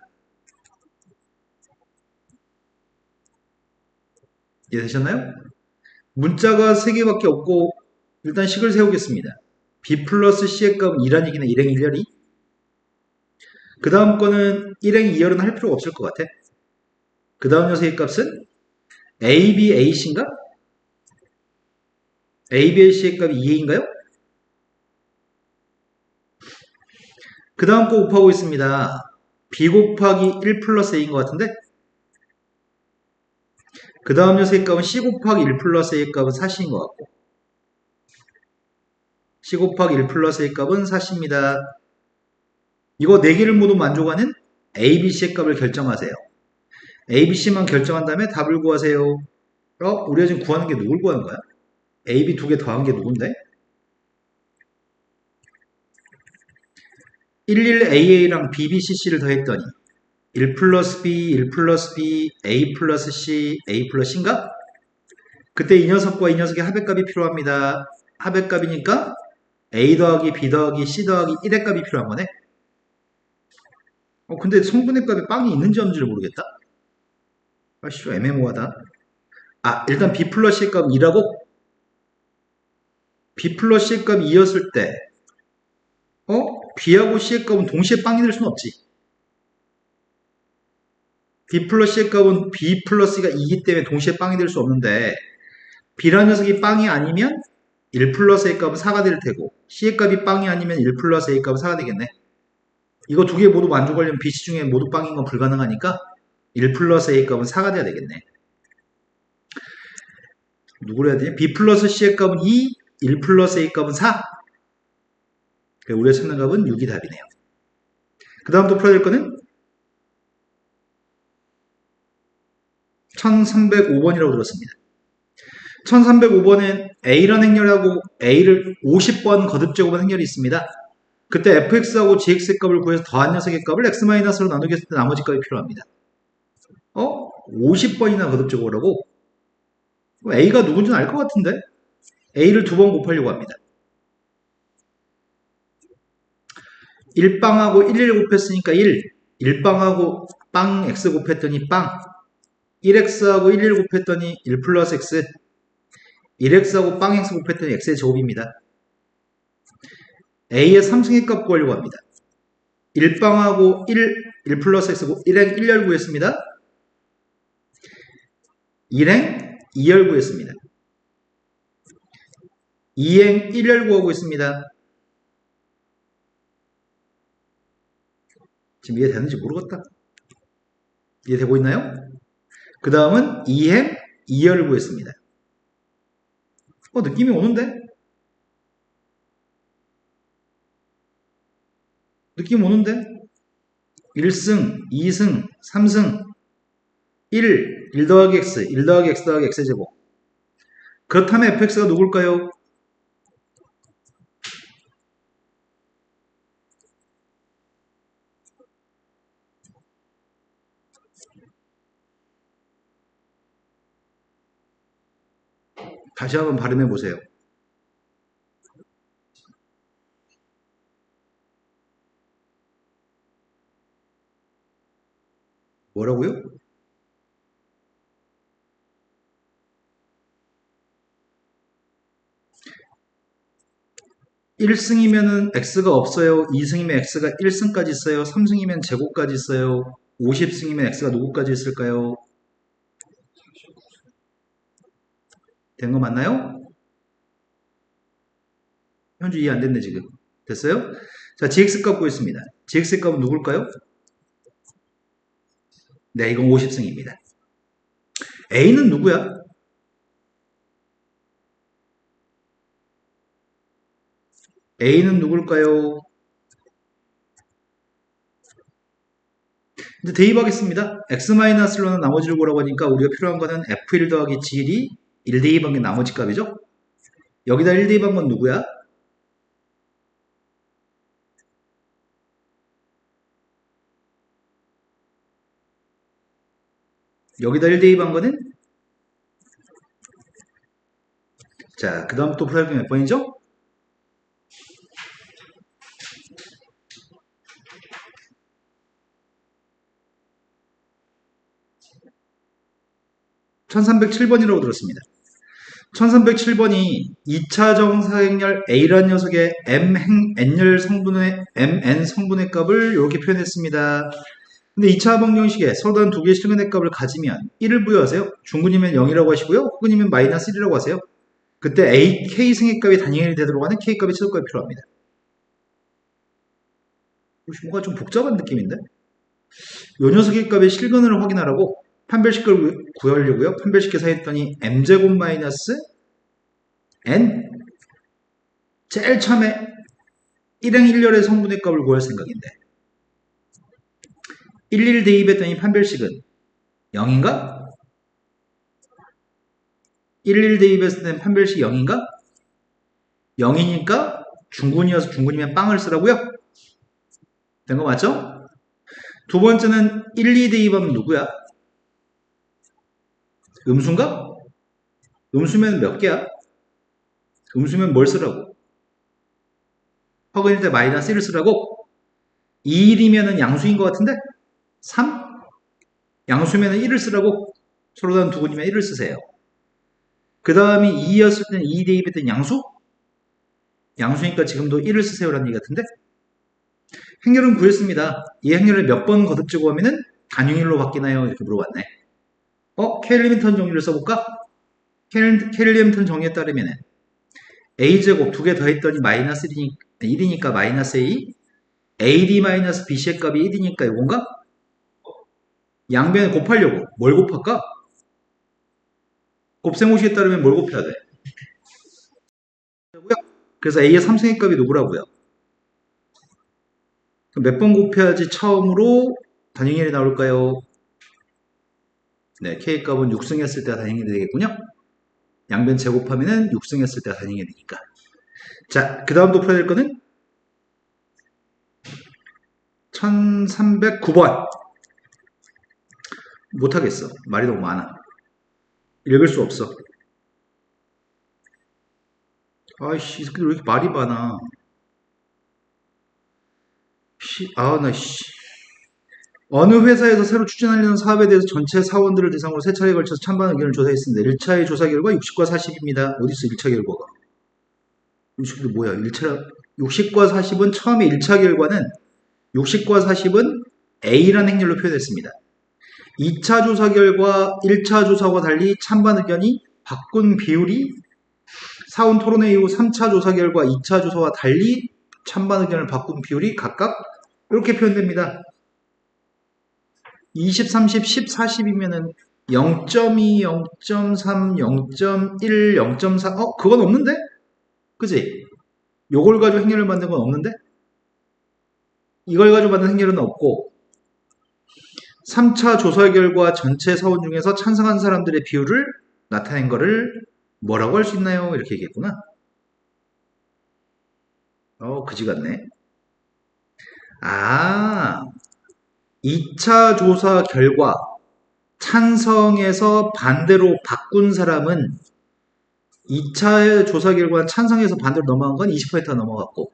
이해되셨나요? 문자가 3개밖에 없고 일단 식을 세우겠습니다. B 플러스 C의 값은 2란 얘기네. 일행 1열이. 그 다음 거는 1행 2열은 할 필요가 없을 것 같아. 그 다음 녀석의 값은 AB, AC인가? AB, AC의 값이 2A인가요? 그 다음 거 곱하고 있습니다. B 곱하기 1 플러스 A인 것 같은데? 그 다음 녀석의 값은 C 곱하기 1 플러스 A의 값은 4C인 것 같고 C 곱하기 1 플러스 A의 값은 4C입니다. 이거 4개를 모두 만족하는 A, B, C의 값을 결정하세요. A, B, C만 결정한 다음에 답을 구하세요. 우리가 지금 구하는 게 누굴 구하는 거야? A, B 2개 더한 게 누군데? 11AA랑 BBCC를 더했더니 1 플러스 B, 1 플러스 B, A 플러스 C, A 플러스 C인가? 그때 이 녀석과 이 녀석의 합의값이 필요합니다. 합의값이니까 A 더하기 B 더하기 C 더하기 1의 값이 필요한 거네. 근데 성분의 값에 빵이 있는지 없는지를 모르겠다. 아씨, 애매모호하다. 일단 B 플러스 C의 값은 2라고? B 플러스 C의 값이 2였을 때 B하고 C의 값은 동시에 빵이 될 수는 없지. B 플러스 C의 값은 B 플러스가 2이기 때문에 동시에 빵이 될 수 없는데 B라는 녀석이 빵이 아니면 1 플러스 A 값은 4가 될 테고 C의 값이 빵이 아니면 1 플러스 A 값은 4가 되겠네. 이거 두 개 모두 만족하려면 BC 중에 모두 빵인 건 불가능하니까 1 플러스 A 값은 4가 돼야 되겠네. 누구로 해야 되냐? B 플러스 C의 값은 2, 1 플러스 A 값은 4. 우리가 찾는 값은 6이 답이네요. 그 다음 또 풀어야 될 거는 1305번이라고 들었습니다. 1305번엔 A라는 행렬하고 A를 50번 거듭제곱한 행렬이 있습니다. 그때 fx하고 gx의 값을 구해서 더한 녀석의 값을 x-로 나누겠을 때 나머지 값이 필요합니다. 50번이나 거듭제곱을 하고 A가 누군지는 알 것 같은데 A를 2번 곱하려고 합니다. 1빵하고 1을 곱했으니까 1, 1빵하고 빵 x 곱했더니 빵, 1x하고 1을 곱했더니 1 플러스 x, 1x하고 빵 x 곱했더니 x의 제곱입니다. A의 3승의 값 구하려고 합니다. 1빵하고 1 플러스 x, 1행 1열 구했습니다. 1행 2열 구했습니다. 2행 1열 구하고 있습니다. 지금 이해되는지 모르겠다. 이해되고 있나요? 그 다음은 2행 2열 구했습니다. 느낌이 오는데? 느낌 오는데? 1승, 2승, 3승, 1, 1 더하기 x, 1 더하기 x 더하기 x제곱. 그렇다면 fx가 누굴까요? 다시 한번 발음해 보세요. 뭐라고요? 1승이면은 x가 없어요. 2승이면 x가 1승까지 있어요. 3승이면 제곱까지 있어요. 50승이면 x가 누구까지 있을까요? 된 거 맞나요? 현주 이해 안 됐네 지금. 됐어요? 자, gx 값 구했습니다. gx 값은 누굴까요? 네, 이건 50승입니다. a는 누구야? a는 누굴까요? 이제 대입하겠습니다. x-1로는 나머지를 보라고 하니까 우리가 필요한 거는 f1 더하기 g1이 1 대입한 게 나머지 값이죠? 여기다 1 대입한 건 누구야? 여기다 1 대입한 거는? 자, 그 다음 또 프라이빗 몇 번이죠? (1307번이라고) 들었습니다. 1307번이 2차 정사행렬 A라는 녀석의 N열 성분의 Mn 성분의 값을 이렇게 표현했습니다. 근데 2차 방정식에 서로 다른 두 개의 실근의 값을 가지면 1을 부여하세요. 중근이면 0이라고 하시고요. 혹은이면 마이너스 1이라고 하세요. 그때 A, K 승의 값이 단위이 되도록 하는 K 값의 최소값이 필요합니다. 뭔가 좀 복잡한 느낌인데? 요 녀석의 값의 실근을 확인하라고 판별식을 구하려고요. 판별식해서 했더니 m제곱 마이너스 n 제일 처음에 1행 1열의 성분의 값을 구할 생각인데 11 대입했더니 판별식은 0인가? 11 대입했을 땐 판별식 0인가? 0이니까 중군이어서 중군이면 빵을 쓰라고요? 된 거 맞죠? 두 번째는 1, 2 대입하면 누구야? 음수인가? 음수면 몇 개야? 음수면 뭘 쓰라고? 허근일 때 마이너스 1을 쓰라고? 2일이면 양수인 것 같은데? 3? 양수면 1을 쓰라고? 서로 다른 두 군이면 1을 쓰세요. 그 다음이 2였을 때는 2 대입했던 양수? 양수니까 지금도 1을 쓰세요라는 얘기 같은데? 행렬은 구했습니다. 이 행렬을 몇 번 거듭지고 하면은 단위일로 바뀌나요? 이렇게 물어봤네. 케일리미턴 정리를 써볼까? 케일리미턴 정리에 따르면은 a제곱 두 개 더했더니 마이너스 1이니까 마이너스 a ad 마이너스 bc의 값이 1이니까 이건가? 양변에 곱하려고 뭘 곱할까? 곱셈공식에 따르면 뭘 곱해야 돼? 그래서 a의 3승의 값이 누구라고요? 몇 번 곱해야지 처음으로 단위일이 나올까요? 네, k 값은 6승했을 때가 단위일이 되겠군요. 양변 제곱하면은 6승했을 때가 단위일이 되니까. 자, 그 다음 또 풀어야 될 거는 1309번. 못하겠어. 말이 너무 많아. 읽을 수 없어. 아이씨, 이 새끼들 왜 이렇게 말이 많아. 어느 회사에서 새로 추진하려는 사업에 대해서 전체 사원들을 대상으로 세 차례에 걸쳐서 찬반 의견을 조사했습니다. 1차의 조사 결과 60과 40입니다. 어디서 1차 결과가? 이 새끼들 뭐야? 60과 40은 처음에 1차 결과는 60과 40은 A라는 행렬로 표현했습니다. 2차 조사 결과 1차 조사와 달리 찬반 의견이 바꾼 비율이 사원 토론회 이후 3차 조사 결과 2차 조사와 달리 찬반 의견을 바꾼 비율이 각각 이렇게 표현됩니다. 20, 30, 10, 40이면은 0.2, 0.3, 0.1, 0.4 그건 없는데? 그지? 요걸 가지고 행렬을 만든 건 없는데? 이걸 가지고 만든 행렬은 없고 3차 조사 결과 전체 사원 중에서 찬성한 사람들의 비율을 나타낸 거를 뭐라고 할 수 있나요? 이렇게 얘기했구나. 그지 같네. 2차 조사 결과 찬성에서 반대로 바꾼 사람은 2차 조사 결과 찬성에서 반대로 넘어간 건 20%가 넘어갔고,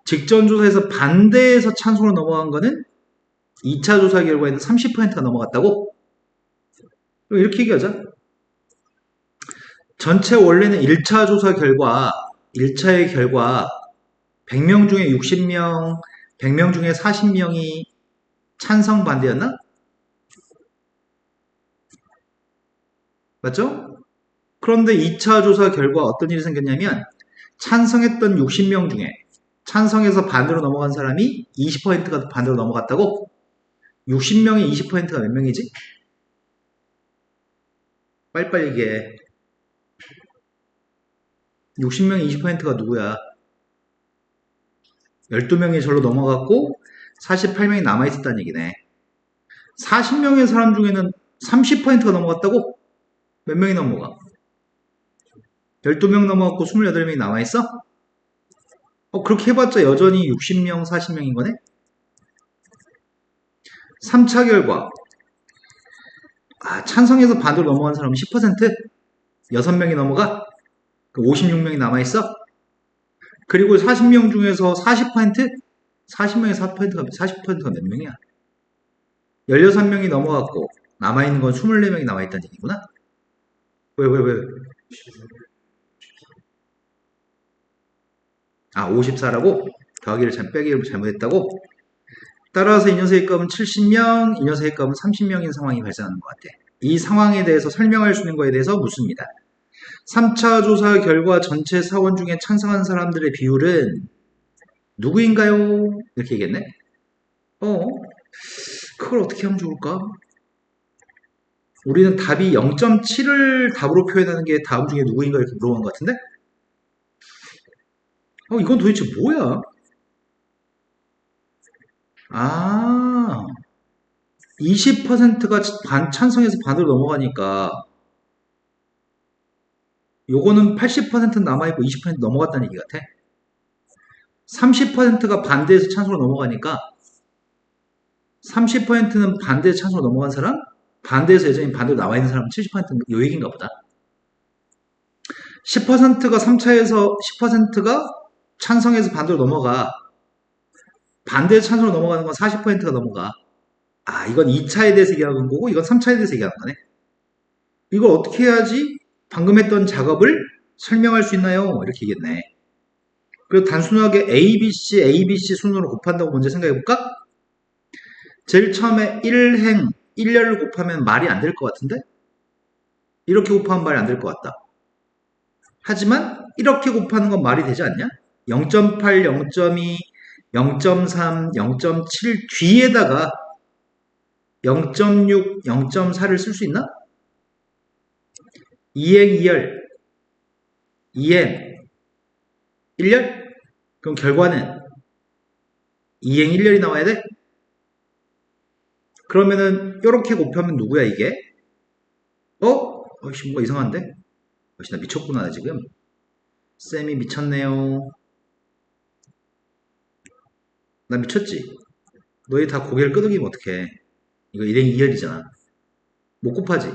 직전 조사에서 반대에서 찬성으로 넘어간 거는 2차 조사 결과에는 30%가 넘어갔다고? 이렇게 얘기하자. 전체 원래는 1차 조사 결과, 1차의 결과 100명 중에 60명, 100명 중에 40명이 찬성 반대였나? 맞죠? 그런데 2차 조사 결과 어떤 일이 생겼냐면 찬성했던 60명 중에 찬성해서 반대로 넘어간 사람이 20%가 반대로 넘어갔다고? 60명의 20%가 몇 명이지? 빨리빨리 얘기해. 60명의 20%가 누구야? 12명이 절로 넘어갔고 48명이 남아있었다는 얘기네. 40명의 사람 중에는 30%가 넘어갔다고? 몇 명이 넘어가? 12명 넘어갔고 28명이 남아있어? 그렇게 해봤자 여전히 60명, 40명인 거네? 3차 결과. 찬성해서 반대로 넘어간 사람은 10%? 6명이 넘어가? 56명이 남아있어? 그리고 40명 중에서 40%? 40명의 40%가 몇 명이야? 16명이 넘어갔고 남아있는 건 24명이 남아있다는 얘기구나? 왜? 54라고? 더하기를 빼기를 잘못했다고? 따라서 이 녀석의 값은 70명, 이 녀석의 값은 30명인 상황이 발생하는 것 같아. 이 상황에 대해서 설명할 수 있는 거에 대해서 묻습니다. 3차 조사 결과 전체 사원 중에 찬성한 사람들의 비율은 누구인가요? 이렇게 얘기했네. 그걸 어떻게 하면 좋을까? 우리는 답이 0.7을 답으로 표현하는 게 다음 중에 누구인가 이렇게 물어본 것 같은데? 이건 도대체 뭐야? 20%가 찬성해서 반으로 넘어가니까 요거는 80%는 남아있고 20% 넘어갔다는 얘기 같아. 30%가 반대에서 찬성으로 넘어가니까 30%는 반대에서 찬성으로 넘어간 사람, 반대에서 여전히 반대로 나와있는 사람은 70%는 요 얘기인가 보다. 10%가 3차에서 10%가 찬성해서 반대로 넘어가. 반대에서 찬성으로 넘어가는 건 40%가 넘어가. 이건 2차에 대해서 얘기하는 거고 이건 3차에 대해서 얘기하는 거네. 이걸 어떻게 해야지 방금 했던 작업을 설명할 수 있나요? 이렇게 얘기했네. 그리고 단순하게 ABC 순으로 곱한다고 먼저 생각해볼까? 제일 처음에 1행, 1열을 곱하면 말이 안 될 것 같은데? 이렇게 곱하면 말이 안 될 것 같다. 하지만 이렇게 곱하는 건 말이 되지 않냐? 0.8, 0.2, 0.3, 0.7 뒤에다가 0.6, 0.4를 쓸 수 있나? 2행 2열, 2행 1열? 그럼 결과는 2행 1열이 나와야 돼? 그러면은 이렇게 곱하면 누구야 이게? 어이씨 뭔가 이상한데? 나 미쳤구나 나 지금. 쌤이 미쳤네요. 나 미쳤지? 너희 다 고개를 끄덕이면 어떡해. 이거 1행 2열이잖아. 못 곱하지?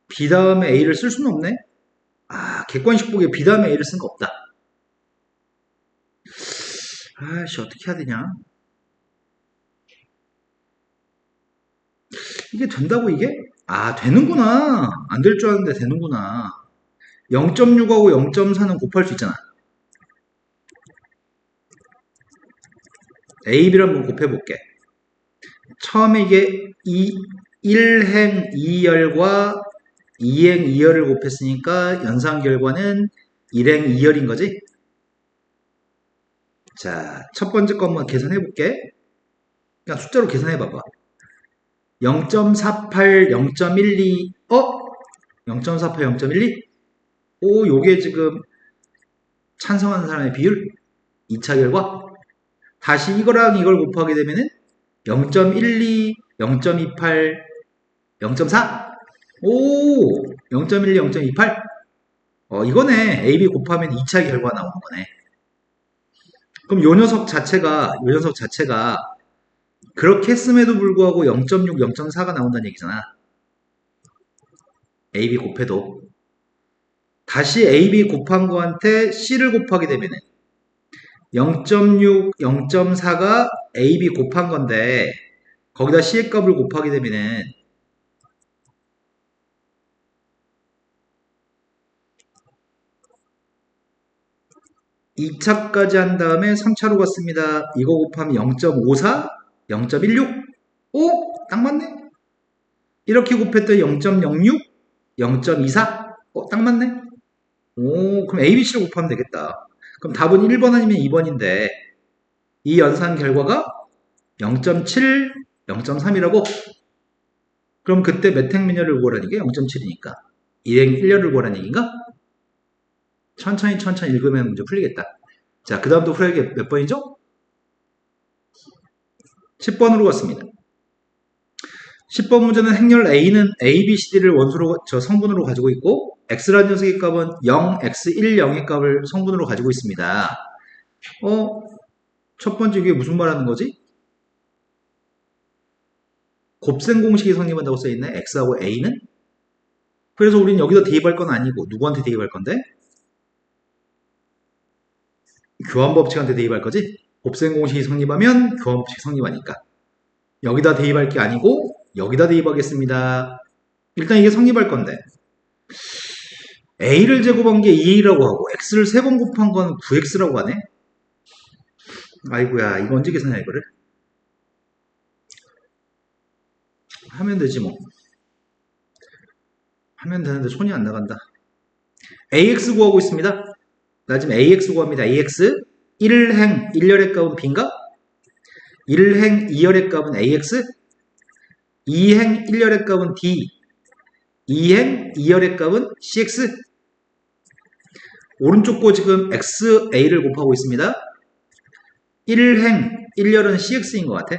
B 다음에 A를 쓸 수는 없네? 객관식 보기에 B 다음에 A를 쓴 거 없다. 어떻게 해야 되냐? 이게 된다고 이게? 되는구나. 안 될 줄 알았는데 되는구나. 0.6하고 0.4는 곱할 수 있잖아. A, B를 한번 곱해볼게. 처음에 이게 1행 2열과 2행 2열을 곱했으니까 연산 결과는 1행 2열인 거지? 자, 첫 번째 거 한번 계산해볼게. 그냥 숫자로 계산해봐봐. 0.48, 0.12, 0.48, 0.12? 요게 지금 찬성하는 사람의 비율? 2차 결과? 다시 이거랑 이걸 곱하게 되면은 0.12, 0.28, 0.4. 오, 0.12, 0.28. 이거네. AB 곱하면 2차 결과 나오는 거네. 그럼 요 녀석 자체가 그렇게 했음에도 불구하고 0.6, 0.4가 나온다는 얘기잖아. AB 곱해도. 다시 AB 곱한 거한테 C를 곱하게 되면은 0.6, 0.4가 AB 곱한 건데 거기다 C의 값을 곱하게 되면은 2차까지 한 다음에 3차로 갔습니다. 이거 곱하면 0.54, 0.16. 오, 딱 맞네. 이렇게 곱했더니 0.06, 0.24. 딱 맞네. 오, 그럼 ABC를 곱하면 되겠다. 그럼 답은 1번 아니면 2번인데 이 연산 결과가 0.7, 0.3이라고? 그럼 그때 메택미녀를 구하라는 게 0.7이니까 일행 1렬을 구하라는 얘기인가? 천천히 읽으면 문제 풀리겠다. 자, 그 다음도 풀어야 몇 번이죠? 10번으로 갔습니다. 10번 문제는 행렬 A는 A, B, C, D를 성분으로 가지고 있고 X라는 녀석의 값은 0, X, 1, 0의 값을 성분으로 가지고 있습니다. 첫 번째 이게 무슨 말 하는 거지? 곱셈 공식이 성립한다고 써있네. X하고 A는? 그래서 우리는 여기다 대입할 건 아니고 누구한테 대입할 건데? 교환법칙한테 대입할 거지? 곱셈 공식이 성립하면 교환법칙이 성립하니까. 여기다 대입할 게 아니고 여기다 대입하겠습니다. 일단 이게 성립할 건데 A를 제곱한 게 2A라고 하고 X를 3번 곱한 건 9X라고 하네? 아이고야, 이거 언제 계산해 이거를? 하면 되지 뭐. 하면 되는데 손이 안 나간다. AX 구하고 있습니다. 나 지금 AX 구합니다. AX 1행 1열의 값은 B인가? 1행 2열의 값은 AX 2행 1열의 값은 D 2행 2열의 값은 CX 오른쪽 거 지금 XA를 곱하고 있습니다. 1행 1열은 CX인 것 같아.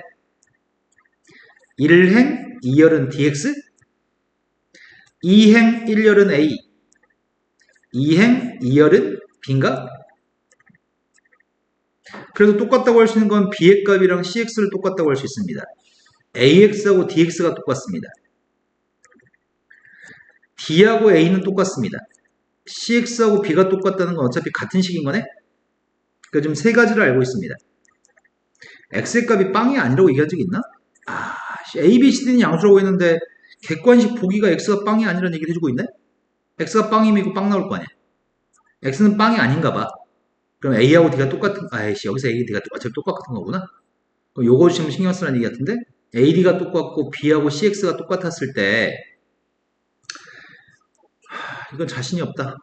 1행 2열은 DX 2행 1열은 A 2행 2열은 B인가? 그래서 똑같다고 할 수 있는 건 B의 값이랑 CX를 똑같다고 할 수 있습니다. AX하고 DX가 똑같습니다. D하고 A는 똑같습니다. CX하고 B가 똑같다는 건 어차피 같은 식인 거네? 그러니까 지금 세 가지를 알고 있습니다. X의 값이 빵이 아니라고 얘기한 적이 있나? A, B, C, D는 양수라고 했는데 객관식 보기가 X가 빵이 아니라는 얘기를 해주고 있네? X가 빵이면 이거 빵 나올 거 아니야? X는 빵이 아닌가 봐. 그럼 A하고 D가 여기서 A, D가 어차피 똑같은 거구나? 그럼 요거 지금 신경 쓰라는 얘기 같은데? A, D가 똑같고 B하고 CX가 똑같았을 때 이건 자신이 없다.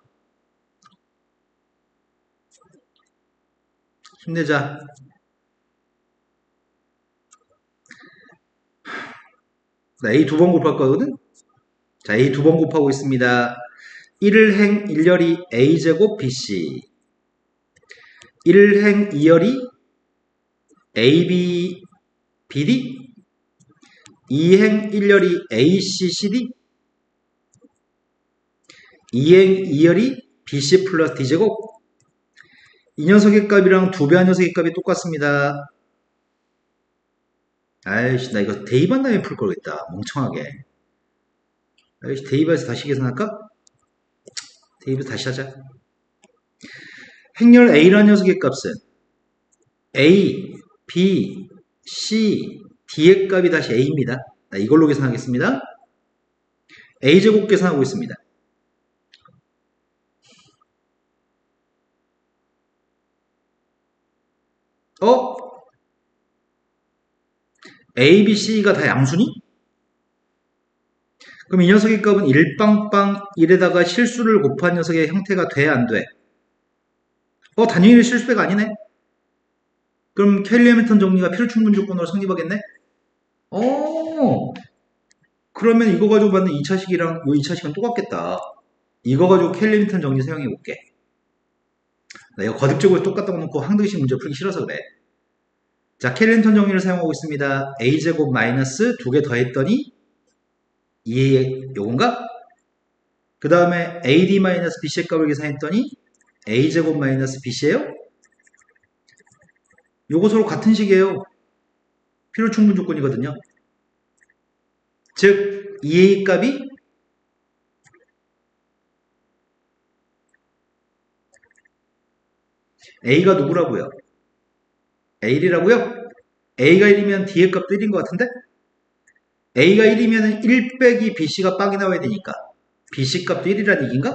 힘내자. 나 A 2번 곱할 거거든? 자, A 2번 곱하고 있습니다. 1행 1열이 A제곱 BC 1행 2열이 AB BD 2행 1열이 ACCD 2행 2열이 BC 플러스 D제곱 이 녀석의 값이랑 두 배한 녀석의 값이 똑같습니다. 아이씨, 나 이거 대입한 다음에 풀 거겠다. 멍청하게. 아이씨, 대입해서 다시 계산할까? 대입해서 다시 하자. 행렬 A라는 녀석의 값은 A, B, C, D의 값이 다시 A입니다. 이걸로 계산하겠습니다. A제곱 계산하고 있습니다. A, B, C가 다 양수니? 그럼 이 녀석의 값은 1빵빵 1에다가 실수를 곱한 녀석의 형태가 돼, 안 돼? 단위의 실수배가 아니네? 그럼 켈리 해밀턴 정리가 필요충분 조건으로 성립하겠네? 그러면 이거 가지고 받는 2차식이랑 이 2차식은 똑같겠다. 이거 가지고 켈리 해밀턴 정리 사용해 볼게. 나 이거 거듭적으로 똑같다고 놓고 항등식 문제 풀기 싫어서 그래. 자, 캐릴턴 정리를 사용하고 있습니다. a제곱 마이너스 두 개 더했더니 2의 요건가? 그 다음에 ad 마이너스 bc의 값을 계산했더니 a제곱 마이너스 bc예요? 요거 서로 같은 식이에요. 필요충분 조건이거든요. 즉 2a 값이 a가 누구라고요? a이라고요? a가 1이면 d의 값도 1인 것 같은데? a가 1이면 1 빼기 bc가 빵이 나와야 되니까 bc 값도 1이라는 얘기인가?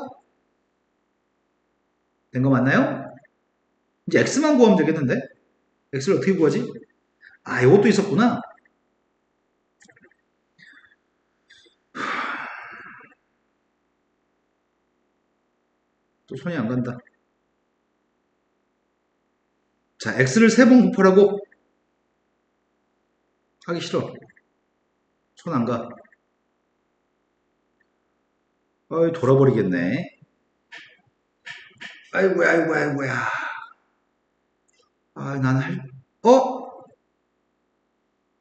된 거 맞나요? 이제 x만 구하면 되겠는데? x를 어떻게 구하지? 아, 이것도 있었구나. 또 손이 안 간다. 자, x를 3번 곱하라고? 하기 싫어. 손 안 가. 어이, 돌아버리겠네. 아이고야, 아이고야, 아이고야. 아, 나는 어?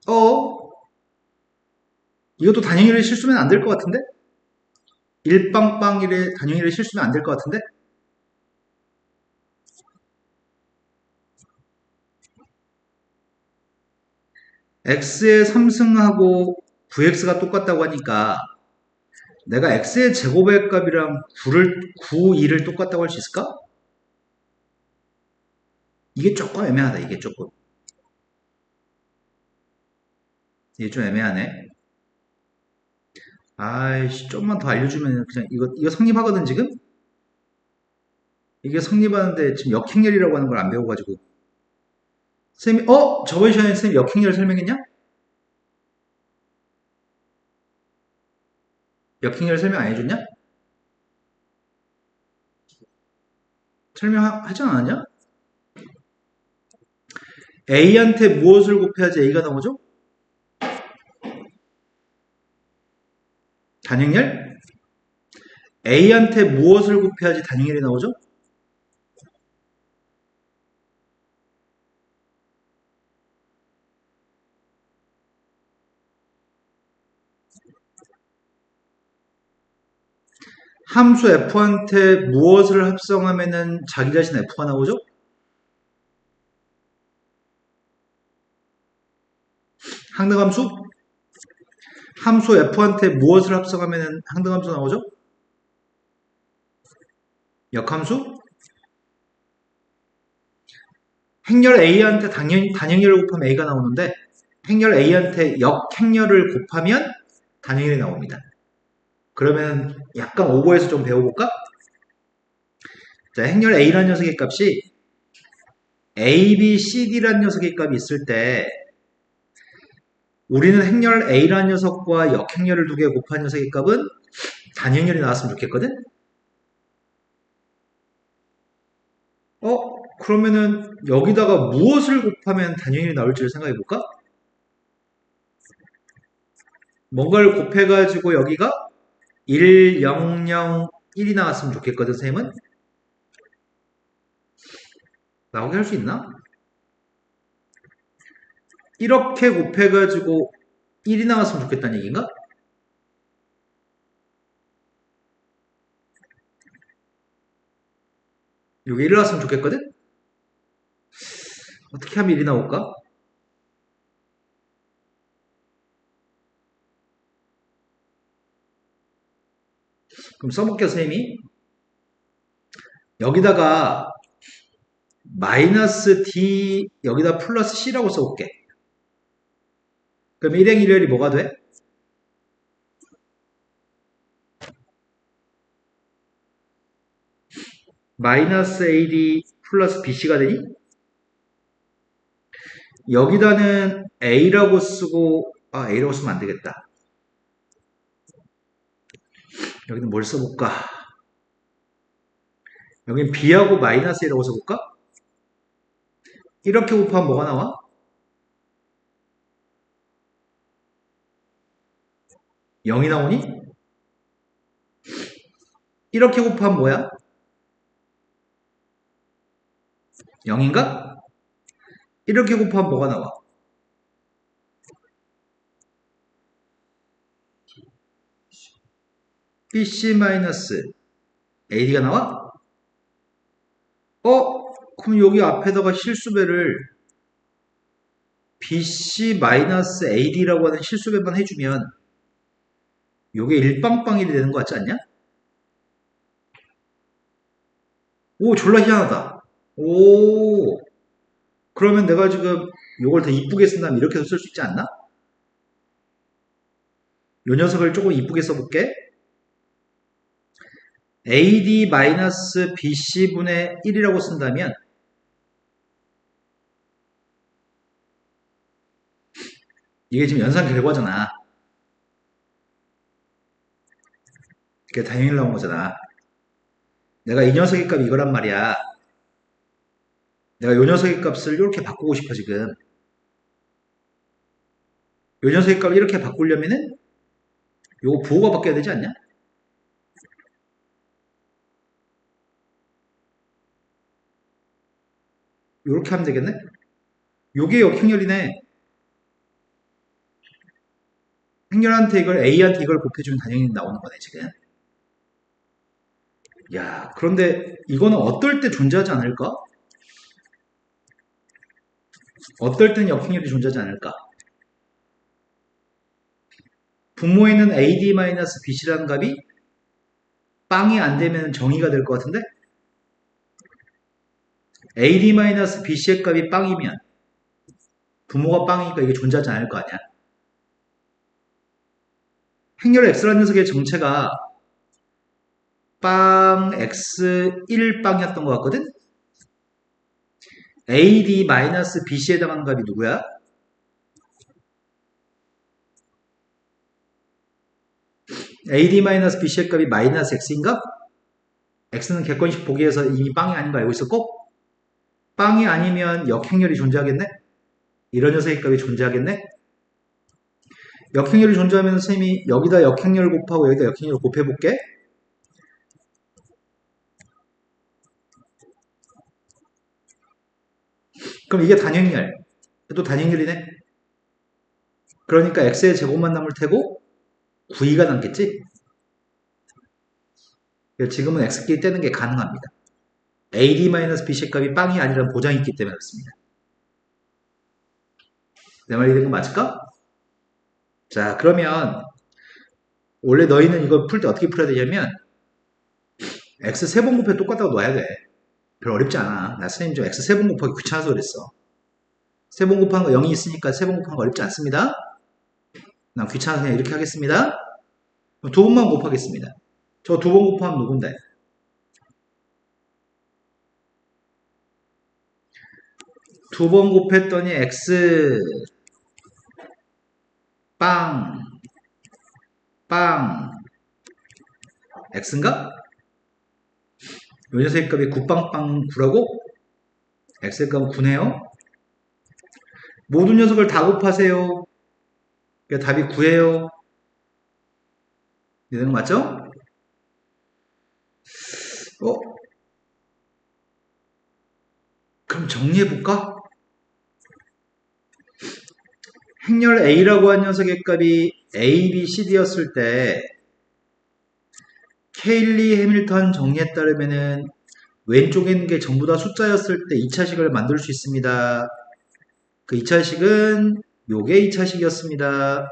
어? 이것도 단영이를 실수면 안 될 것 같은데? 일빵빵이래 단영이를 실수면 안 될 것 같은데? x의 3승하고 9x가 똑같다고 하니까 내가 x의 제곱의 값이랑 9, 2를 똑같다고 할 수 있을까? 이게 조금 애매하다. 이게 조금. 이게 좀 애매하네. 아이씨, 좀만 더 알려주면 그냥 이거 성립하거든, 지금? 이게 성립하는데 지금 역행렬이라고 하는 걸 안 배워가지고. 쌤이, 저번 시간에 쌤이 역행렬 설명했냐? 역행렬 설명 안 해줬냐? 설명하지 않았냐? A한테 무엇을 곱해야지 A가 나오죠? 단행렬? A한테 무엇을 곱해야지 단행렬이 나오죠? 함수 F한테 무엇을 합성하면은 자기 자신 F가 나오죠? 항등함수? 함수 F한테 무엇을 합성하면은 항등함수 나오죠? 역함수? 행렬 A한테 단행렬을 곱하면 A가 나오는데 행렬 A한테 역행렬을 곱하면 단행렬이 나옵니다. 그러면 약간 오버해서 좀 배워볼까? 자, 행렬 A라는 녀석의 값이 A, B, C, D라는 녀석의 값이 있을 때 우리는 행렬 A라는 녀석과 역행렬을 두 개 곱한 녀석의 값은 단행렬이 나왔으면 좋겠거든? 그러면은 여기다가 무엇을 곱하면 단행렬이 나올지를 생각해볼까? 뭔가를 곱해가지고 여기가 1, 0, 0, 1이 나왔으면 좋겠거든, 쌤은? 나오게 할 수 있나? 이렇게 곱해가지고 1이 나왔으면 좋겠다는 얘기인가? 여기 1이 나왔으면 좋겠거든? 어떻게 하면 1이 나올까? 그럼 써볼게요, 쌤이. 여기다가 마이너스 D, 여기다 플러스 C라고 써볼게. 그럼 1행 1혈이 뭐가 돼? 마이너스 AD 플러스 BC가 되니? 여기다는 A라고 쓰고, A라고 쓰면 안 되겠다. 여기는 뭘 써볼까? 여긴 B하고 마이너스 A라고 써볼까? 이렇게 곱하면 뭐가 나와? 0이 나오니? 이렇게 곱하면 뭐야? 0인가? 이렇게 곱하면 뭐가 나와? BC-AD가 나와? 그럼 여기 앞에다가 실수배를 BC-AD라고 하는 실수배만 해주면 요게 일빵빵이 되는 것 같지 않냐? 오, 졸라 희한하다. 오, 그러면 내가 지금 요걸 더 이쁘게 쓴다면 이렇게도 쓸 수 있지 않나? 요 녀석을 조금 이쁘게 써볼게. AD-BC분의 1이라고 쓴다면 이게 지금 연산 결과잖아. 그게 당연히 나온 거잖아. 내가 이 녀석의 값이 이거란 말이야. 내가 요 녀석의 값을 이렇게 바꾸고 싶어 지금. 요 녀석의 값을 이렇게 바꾸려면은 요거 부호가 바뀌어야 되지 않냐? 요렇게 하면 되겠네? 요게 역행렬이네. 행렬한테 이걸 A한테 이걸 곱해주면 당연히 나오는 거네 지금. 야, 그런데 이거는 어떨 때 존재하지 않을까? 어떨 땐 역행렬이 존재하지 않을까? 분모에 있는 AD-BC라는 값이 빵이 안 되면 정의가 될 것 같은데? AD-BC의 값이 빵이면 분모가 빵이니까 이게 존재하지 않을 거 아니야? 행렬 X라는 녀석의 정체가 빵 X1 빵이었던 것 같거든? AD-BC에 해당하는 값이 누구야? AD-BC의 값이 마이너스 X인가? X는 객관식 보기에서 이미 빵이 아닌 거 알고 있었고, 빵이 아니면 역행렬이 존재하겠네? 이런 녀석의 값이 존재하겠네? 역행렬이 존재하면 선생님이 여기다 역행렬 곱하고 여기다 역행렬 곱해볼게. 그럼 이게 단행렬. 또 단행렬이네? 그러니까 x의 제곱만 남을 테고 9가 남겠지? 지금은 x끼리 떼는 게 가능합니다. AD-BC 값이 빵이 아니라는 보장이 있기 때문에 그렇습니다. 내 말이 된 거 맞을까? 자, 그러면 원래 너희는 이걸 풀 때 어떻게 풀어야 되냐면 x 3번 곱해 똑같다고 놔야 돼. 별 어렵지 않아. 나 선생님 좀 x 3번 곱하기 귀찮아서 그랬어. 3번 곱한 거 0이 있으니까 3번 곱한 거 어렵지 않습니다. 난 귀찮아서 그냥 이렇게 하겠습니다. 2번만 곱하겠습니다. 저 2번 곱하면 누군데? 2번 곱했더니 x 빵 x인가? 요 녀석의 값이 9빵빵 9라고? x의 값은 9네요. 모든 녀석을 다 곱하세요. 그러니까 답이 9예요. 이해되는 거 맞죠? 그럼 정리해볼까? 행렬 A라고 한 녀석의 값이 A, B, C, D였을 때 케일리 해밀턴 정리에 따르면은 왼쪽에 있는 게 전부 다 숫자였을 때 2차식을 만들 수 있습니다. 그 2차식은 요게 2차식이었습니다.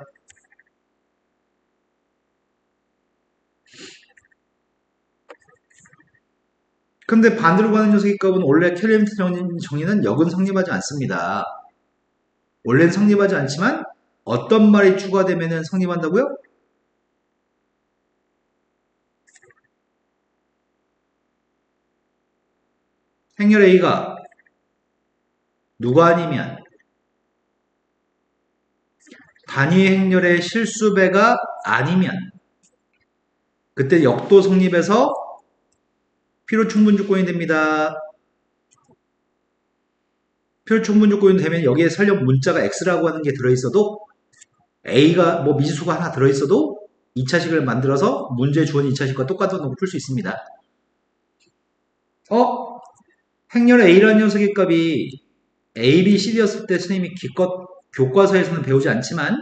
근데 반대로 가는 녀석의 값은 원래 케일리 해밀턴 정리는 역은 성립하지 않습니다. 원래는 성립하지 않지만 어떤 말이 추가되면 성립한다고요? 행렬 A가 누가 아니면 단위 행렬의 실수배가 아니면 그때 역도 성립해서 필요 충분 조건이 됩니다. 필요 충분 조건이 되면 여기에 설령 문자가 x라고 하는 게 들어있어도 a가 뭐 미지수가 하나 들어있어도 2차식을 만들어서 문제 주어진 2차식과 똑같은 놈을 풀 수 있습니다. 행렬 a라는 녀석의 값이 a, b, c였을 때 선생님이 기껏 교과서에서는 배우지 않지만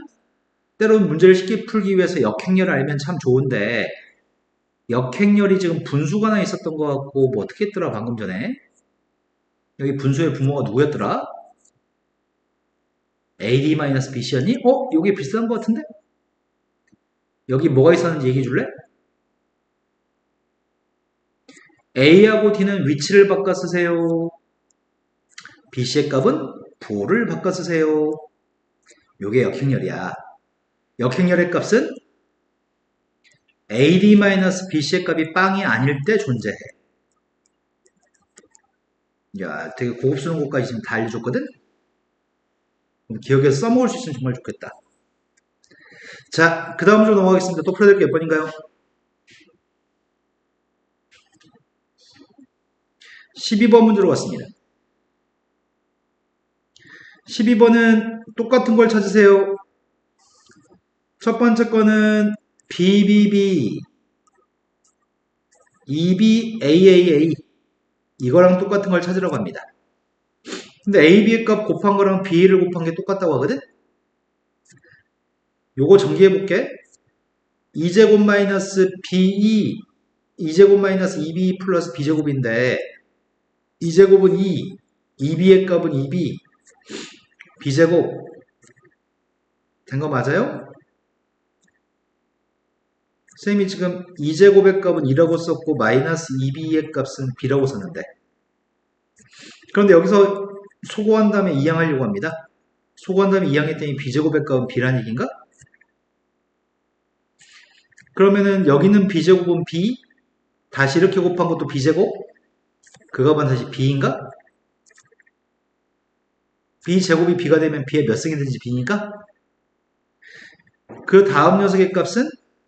때로는 문제를 쉽게 풀기 위해서 역행렬을 알면 참 좋은데 역행렬이 지금 분수가 하나 있었던 것 같고, 뭐 어떻게 했더라, 방금 전에? 여기 분수의 부모가 누구였더라? AD-BC였니? 여기 비슷한 것 같은데? 여기 뭐가 있었는지 얘기해 줄래? A하고 D는 위치를 바꿔 쓰세요. BC의 값은 부호를 바꿔 쓰세요. 요게 역행렬이야. 역행렬의 값은 AD-BC의 값이 빵이 아닐 때 존재해. 야, 되게 고급스러운 것까지 지금 다 알려줬거든? 기억해서 써먹을 수 있으면 정말 좋겠다. 자, 그 다음 좀 넘어가겠습니다. 또 풀어야 될 게 몇 번인가요? 12번 문제로 갔습니다. 12번은 똑같은 걸 찾으세요. 첫 번째 거는 BBB, EB, AAA 이거랑 똑같은 걸 찾으라고 합니다. 근데 AB의 값 곱한 거랑 BA를 곱한 게 똑같다고 하거든? 요거 정리해볼게. 2제곱 마이너스 BE, 2제곱 마이너스 2B 플러스 B제곱인데 2제곱은 2, 2B의 값은 2B, B제곱 된 거 맞아요? 쌤이 지금 2제곱의 값은 2라고 썼고 마이너스 2B의 값은 B라고 썼는데 그런데 여기서 소거한 다음에 이항하려고 합니다. 소거한 다음에 이항했더니 B제곱의 값은 B란 얘기인가? 그러면은 여기는 B제곱은 B 다시 이렇게 곱한 것도 B제곱 그 값은 다시 B인가? B제곱이 B가 되면 B의 몇 승이 되는지 B니까 그 다음 녀석의 값은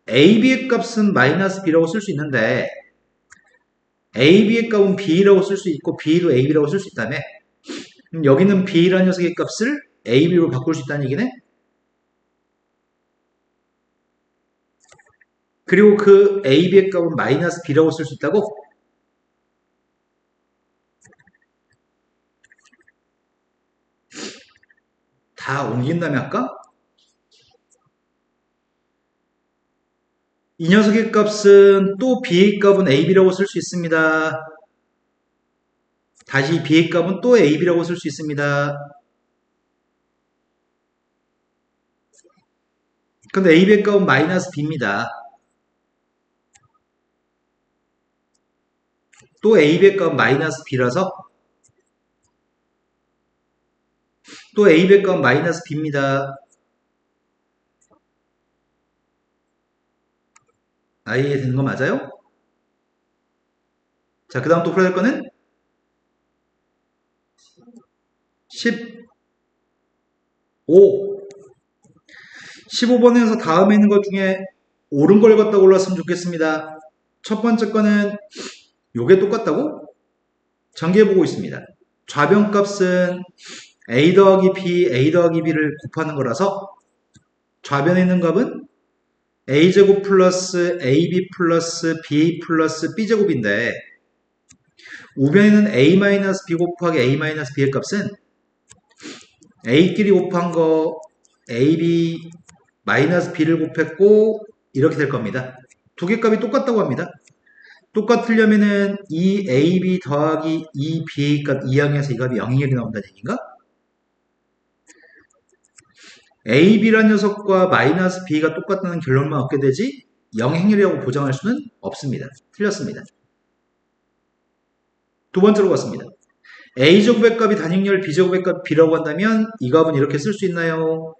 AB의 값은 마이너스 B라고 쓸 수 있는데 AB의 값은 B라고 쓸 수 있고 B도 AB라고 쓸 수 있다며 여기는 B라는 녀석의 값을 AB로 바꿀 수 있다는 얘기네. 그리고 그 AB의 값은 마이너스 B라고 쓸 수 있다고? 다 옮긴 다음에 할까? 이 녀석의 값은 또 B의 값은 AB라고 쓸 수 있습니다. 다시 B의 값은 또 AB라고 쓸 수 있습니다. 근데 AB의 값은 마이너스 B입니다. 또 A의 값은 마이너스 B라서 또 A의 값은 마이너스 B입니다. 이해 되는 거 맞아요? 자, 그 다음 또 풀어야 될 거는 15. 15번에서 다음에 있는 것 중에 옳은 걸 갖다 골랐으면 좋겠습니다. 첫 번째 거는 요게 똑같다고? 전개해보고 있습니다. 좌변값은 A 더하기 B, A 더하기 B를 곱하는 거라서 좌변에 있는 값은 A제곱 플러스 AB 플러스 BA 플러스 B제곱인데 우변에는 A-B 곱하기 A-B의 값은 A끼리 곱한 거 AB 마이너스 B를 곱했고 이렇게 될 겁니다. 두 개 값이 똑같다고 합니다. 똑같으려면은 이 AB 더하기 이 BA 값 이항해서 이 값이 0이 나온다는 얘기인가? AB란 녀석과 마이너스 B가 똑같다는 결론만 얻게 되지 0행렬이라고 보장할 수는 없습니다. 틀렸습니다. 두 번째로 갔습니다. A제곱의 값이 단위열 B제곱의 값 B라고 한다면 이 값은 이렇게 쓸 수 있나요?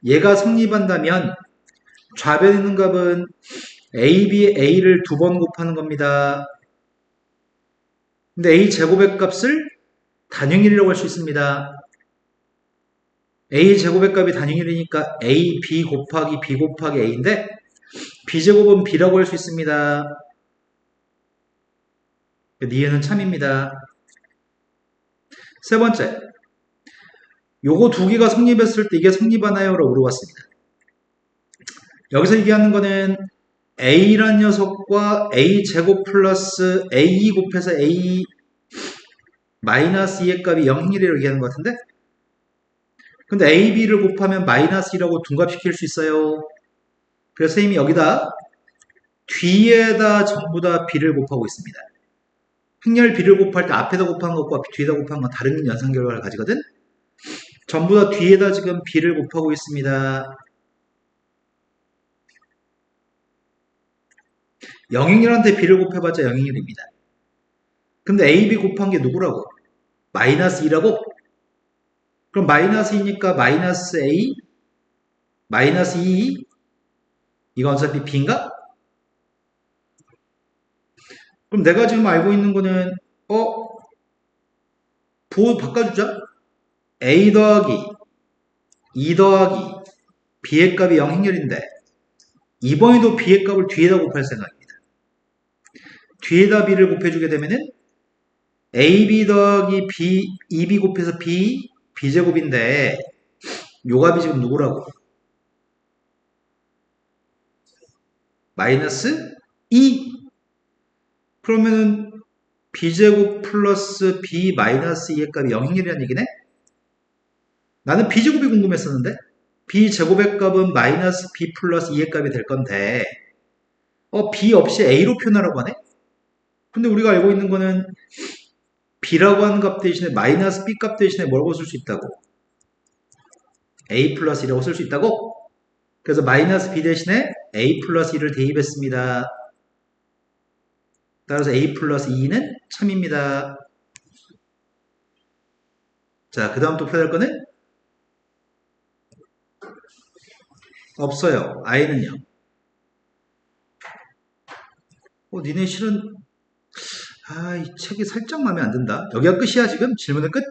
얘가 성립한다면 좌변에 있는 값은 AB의 A를 두 번 곱하는 겁니다. 근데 A제곱의 값을 단위일이라고 할 수 있습니다. A제곱의 값이 단위일이니까 AB 곱하기 B 곱하기 A인데 B제곱은 B라고 할 수 있습니다. 니에는 참입니다. 세 번째, 요거 두 개가 성립했을 때 이게 성립하나요? 라고 물어봤습니다. 여기서 얘기하는 거는 A란 녀석과 A제곱 플러스 A 곱해서 A 마이너스 2의 값이 0행렬이라고 얘기하는 것 같은데 근데 A, B를 곱하면 마이너스 2라고 둔갑시킬 수 있어요. 그래서 선생님이 여기다 뒤에다 전부 다 b를 곱하고 있습니다. 행렬 b를 곱할 때 앞에다 곱한 것과 뒤에다 곱한 건 다른 연산 결과를 가지거든. 전부 다 뒤에다 지금 b를 곱하고 있습니다. 영행렬한테 b를 곱해봤자 영행렬입니다. 근데 ab 곱한 게 누구라고? 마이너스 2라고? 그럼 마이너스 2니까 마이너스 a 마이너스 2 이건 어차피 b인가? 그럼 내가 지금 알고 있는 거는 부호 바꿔주자. a 더하기 2 더하기 b의 값이 0 행렬인데 이번에도 b의 값을 뒤에다 곱할 생각입니다. 뒤에다 b를 곱해주게 되면은 ab 더하기 b 2b 곱해서 b제곱인데 요 값이 지금 누구라고? 마이너스 2. 그러면은 b제곱 플러스 b 마이너스 2의 값이 0행렬이라는 얘기네? 나는 b제곱이 궁금했었는데 b제곱의 값은 마이너스 b 플러스 2의 값이 될 건데 b 없이 a로 표현하라고 하네? 근데 우리가 알고 있는 거는 b라고 하는 값 대신에 마이너스 b 값 대신에 뭐라고 쓸 수 있다고? a 플러스 2라고 쓸 수 있다고? 그래서 마이너스 b 대신에 a 플러스 2를 대입했습니다. 따라서 a 플러스 2는 참입니다. 자, 그 다음 또 표현할 거는? 없어요. i는요. 니네 실은 이 책이 살짝 마음에 안 든다. 여기가 끝이야 지금? 질문은 끝?